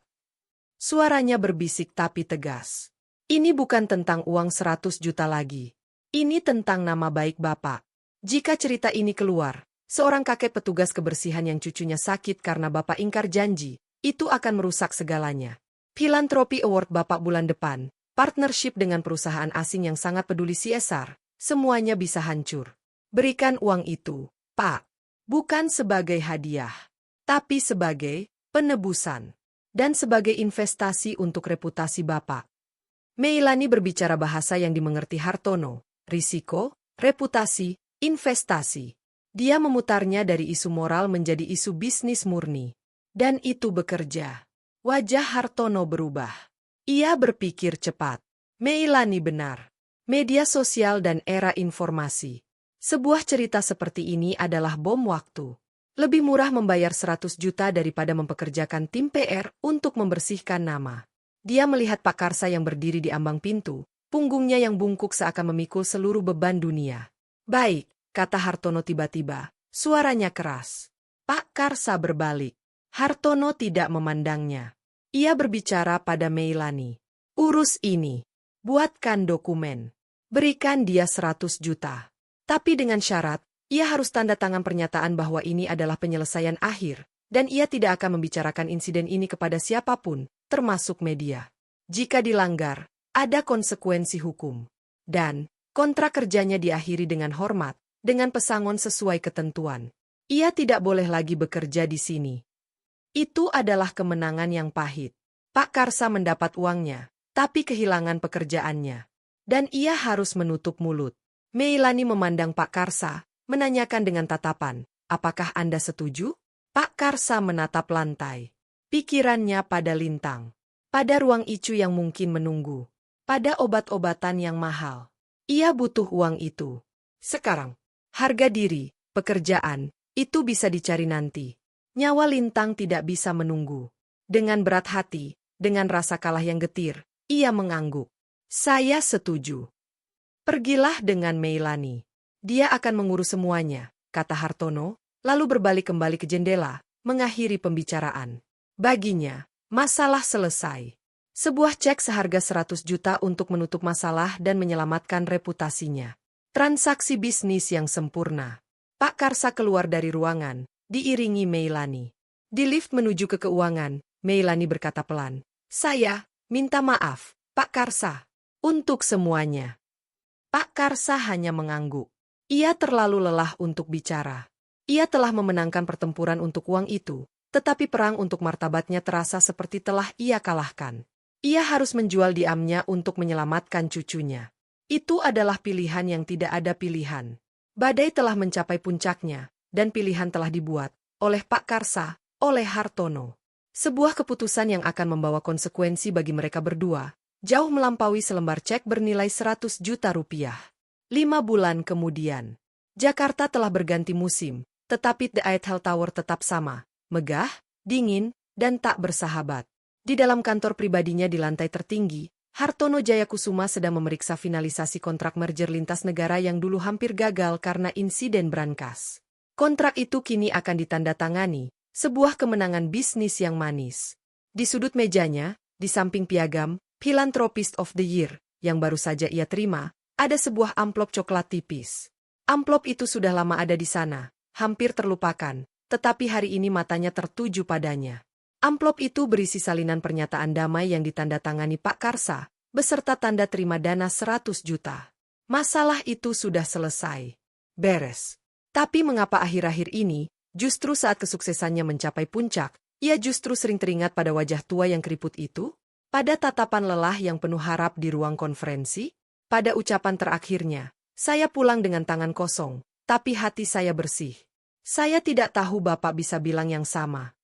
[SPEAKER 3] Suaranya berbisik tapi tegas. Ini bukan tentang uang 100 juta lagi. Ini tentang nama baik Bapak. Jika cerita ini keluar, seorang kakek petugas kebersihan yang cucunya sakit karena Bapak ingkar janji, itu akan merusak segalanya. Philanthropy Award Bapak bulan depan, partnership dengan perusahaan asing yang sangat peduli CSR, semuanya bisa hancur. Berikan uang itu, Pak. Bukan sebagai hadiah, tapi sebagai penebusan. Dan sebagai investasi untuk reputasi Bapak. Meilani berbicara bahasa yang dimengerti Hartono. Risiko, reputasi, investasi. Dia memutarnya dari isu moral menjadi isu bisnis murni. Dan itu bekerja. Wajah Hartono berubah. Ia berpikir cepat. Meilani benar. Media sosial dan era informasi. Sebuah cerita seperti ini adalah bom waktu. Lebih murah membayar 100 juta daripada mempekerjakan tim PR untuk membersihkan nama. Dia melihat Pak Karsa yang berdiri di ambang pintu. Punggungnya yang bungkuk seakan memikul seluruh beban dunia. Baik, kata Hartono tiba-tiba, suaranya keras. Pak Karsa berbalik. Hartono tidak memandangnya. Ia berbicara pada Meilani. Urus ini. Buatkan dokumen. Berikan dia 100 juta. Tapi dengan syarat, ia harus tanda tangan pernyataan bahwa ini adalah penyelesaian akhir, dan ia tidak akan membicarakan insiden ini kepada siapapun, termasuk media. Jika dilanggar, ada konsekuensi hukum. Dan, kontrak kerjanya diakhiri dengan hormat, dengan pesangon sesuai ketentuan. Ia tidak boleh lagi bekerja di sini. Itu adalah kemenangan yang pahit. Pak Karsa mendapat uangnya, tapi kehilangan pekerjaannya. Dan ia harus menutup mulut. Meilani memandang Pak Karsa, menanyakan dengan tatapan, apakah Anda setuju? Pak Karsa menatap lantai. Pikirannya pada lintang. Pada ruang icu yang mungkin menunggu. Pada obat-obatan yang mahal. Ia butuh uang itu. Sekarang, harga diri, pekerjaan, itu bisa dicari nanti. Nyawa lintang tidak bisa menunggu. Dengan berat hati, dengan rasa kalah yang getir, ia mengangguk. Saya setuju. Pergilah dengan Meilani. Dia akan mengurus semuanya, kata Hartono, lalu berbalik kembali ke jendela, mengakhiri pembicaraan. Baginya, masalah selesai. Sebuah cek seharga 100 juta untuk menutup masalah dan menyelamatkan reputasinya. Transaksi bisnis yang sempurna. Pak Karsa keluar dari ruangan, diiringi Meilani. Di lift menuju ke keuangan, Meilani berkata pelan, "Saya minta maaf, Pak Karsa, untuk semuanya." Pak Karsa hanya mengangguk. Ia terlalu lelah untuk bicara. Ia telah memenangkan pertempuran untuk uang itu, tetapi perang untuk martabatnya terasa seperti telah ia kalahkan. Ia harus menjual diamnya untuk menyelamatkan cucunya. Itu adalah pilihan yang tidak ada pilihan. Badai telah mencapai puncaknya, dan pilihan telah dibuat oleh Pak Karsa, oleh Hartono. Sebuah keputusan yang akan membawa konsekuensi bagi mereka berdua, jauh melampaui selembar cek bernilai 100 juta rupiah. 5 bulan kemudian, Jakarta telah berganti musim, tetapi The Eiffel Tower tetap sama, megah, dingin, dan tak bersahabat. Di dalam kantor pribadinya di lantai tertinggi, Hartono Jayakusuma sedang memeriksa finalisasi kontrak merger lintas negara yang dulu hampir gagal karena insiden brankas. Kontrak itu kini akan ditandatangani, sebuah kemenangan bisnis yang manis. Di sudut mejanya, di samping piagam, Philanthropist of the Year, yang baru saja ia terima, ada sebuah amplop coklat tipis. Amplop itu sudah lama ada di sana, hampir terlupakan, tetapi hari ini matanya tertuju padanya. Amplop itu berisi salinan pernyataan damai yang ditandatangani Pak Karsa, beserta tanda terima dana 100 juta. Masalah itu sudah selesai. Beres. Tapi mengapa akhir-akhir ini, justru saat kesuksesannya mencapai puncak, ia justru sering teringat pada wajah tua yang keriput itu? Pada tatapan lelah yang penuh harap di ruang konferensi? Pada ucapan terakhirnya, "Saya pulang dengan tangan kosong, tapi hati saya bersih." Saya tidak tahu Bapak bisa bilang yang sama.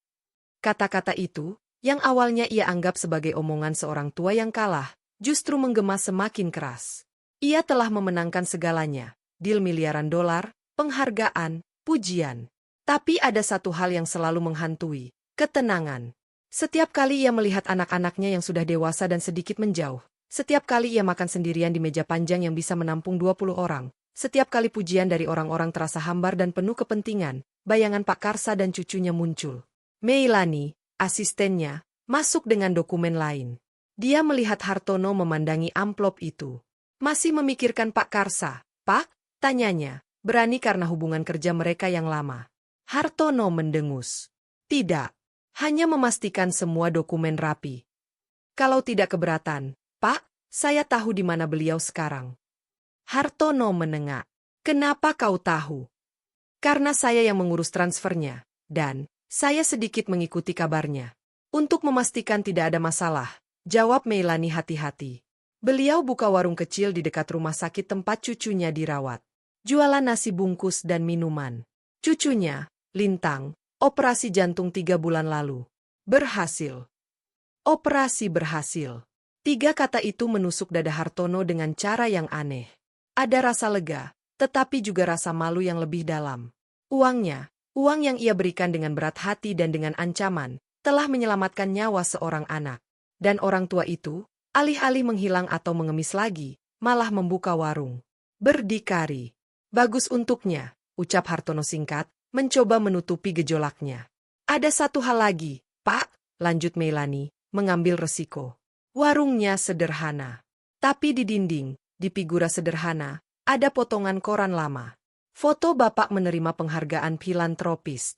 [SPEAKER 3] Kata-kata itu, yang awalnya ia anggap sebagai omongan seorang tua yang kalah, justru menggema semakin keras. Ia telah memenangkan segalanya, deal miliaran dolar, penghargaan, pujian. Tapi ada satu hal yang selalu menghantui, ketenangan. Setiap kali ia melihat anak-anaknya yang sudah dewasa dan sedikit menjauh, setiap kali ia makan sendirian di meja panjang yang bisa menampung 20 orang, setiap kali pujian dari orang-orang terasa hambar dan penuh kepentingan, bayangan Pak Karsa dan cucunya muncul. Meilani, asistennya, masuk dengan dokumen lain. Dia melihat Hartono memandangi amplop itu. "Masih memikirkan Pak Karsa, Pak?" tanyanya, berani karena hubungan kerja mereka yang lama. Hartono mendengus. "Tidak. Hanya memastikan semua dokumen rapi." "Kalau tidak keberatan, Pak, saya tahu di mana beliau sekarang." Hartono menengak. "Kenapa kau tahu?" "Karena saya yang mengurus transfernya, dan saya sedikit mengikuti kabarnya." "Untuk memastikan tidak ada masalah," jawab Meilani hati-hati. "Beliau buka warung kecil di dekat rumah sakit tempat cucunya dirawat. Jualan nasi bungkus dan minuman. Cucunya, Lintang, operasi jantung 3 bulan lalu. Berhasil." Operasi berhasil. 3 kata itu menusuk dada Hartono dengan cara yang aneh. Ada rasa lega, tetapi juga rasa malu yang lebih dalam. Uangnya, uang yang ia berikan dengan berat hati dan dengan ancaman, telah menyelamatkan nyawa seorang anak. Dan orang tua itu, alih-alih menghilang atau mengemis lagi, malah membuka warung. Berdikari. "Bagus untuknya," ucap Hartono singkat, mencoba menutupi gejolaknya. "Ada satu hal lagi, Pak," lanjut Meilani, mengambil resiko. "Warungnya sederhana. Tapi di dinding, di figura sederhana, ada potongan koran lama. Foto Bapak menerima penghargaan filantropis."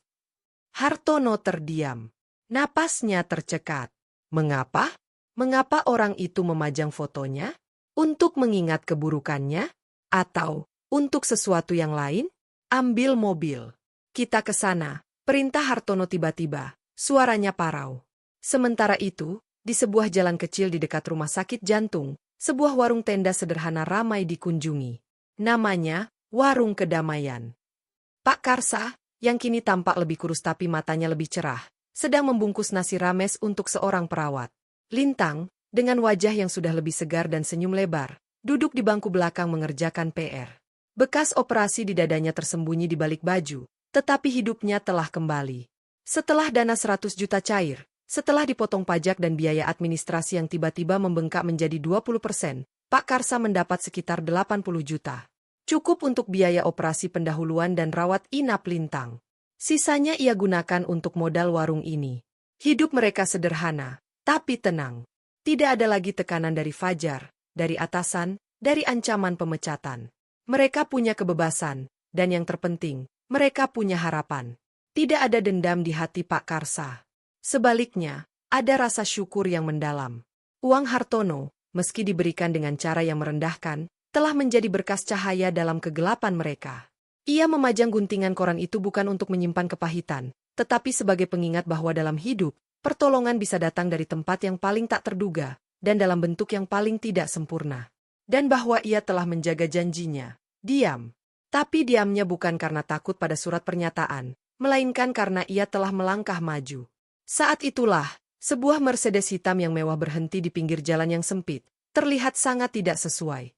[SPEAKER 3] Hartono terdiam. Napasnya tercekat. Mengapa? Mengapa orang itu memajang fotonya? Untuk mengingat keburukannya? Atau untuk sesuatu yang lain? "Ambil mobil. Kita ke sana," perintah Hartono tiba-tiba, suaranya parau. Sementara itu, di sebuah jalan kecil di dekat rumah sakit jantung, sebuah warung tenda sederhana ramai dikunjungi. Namanya Warung Kedamaian. Pak Karsa, yang kini tampak lebih kurus tapi matanya lebih cerah, sedang membungkus nasi rames untuk seorang perawat. Lintang, dengan wajah yang sudah lebih segar dan senyum lebar, duduk di bangku belakang mengerjakan PR. Bekas operasi di dadanya tersembunyi di balik baju, tetapi hidupnya telah kembali. Setelah dana 100 juta cair, setelah dipotong pajak dan biaya administrasi yang tiba-tiba membengkak menjadi 20%, Pak Karsa mendapat sekitar 80 juta. Cukup untuk biaya operasi pendahuluan dan rawat inap Lintang. Sisanya ia gunakan untuk modal warung ini. Hidup mereka sederhana, tapi tenang. Tidak ada lagi tekanan dari Fajar, dari atasan, dari ancaman pemecatan. Mereka punya kebebasan, dan yang terpenting, mereka punya harapan. Tidak ada dendam di hati Pak Karsa. Sebaliknya, ada rasa syukur yang mendalam. Uang Hartono, meski diberikan dengan cara yang merendahkan, telah menjadi berkas cahaya dalam kegelapan mereka. Ia memajang guntingan koran itu bukan untuk menyimpan kepahitan, tetapi sebagai pengingat bahwa dalam hidup, pertolongan bisa datang dari tempat yang paling tak terduga, dan dalam bentuk yang paling tidak sempurna. Dan bahwa ia telah menjaga janjinya. Diam. Tapi diamnya bukan karena takut pada surat pernyataan, melainkan karena ia telah melangkah maju. Saat itulah, sebuah Mercedes hitam yang mewah berhenti di pinggir jalan yang sempit, terlihat sangat tidak sesuai.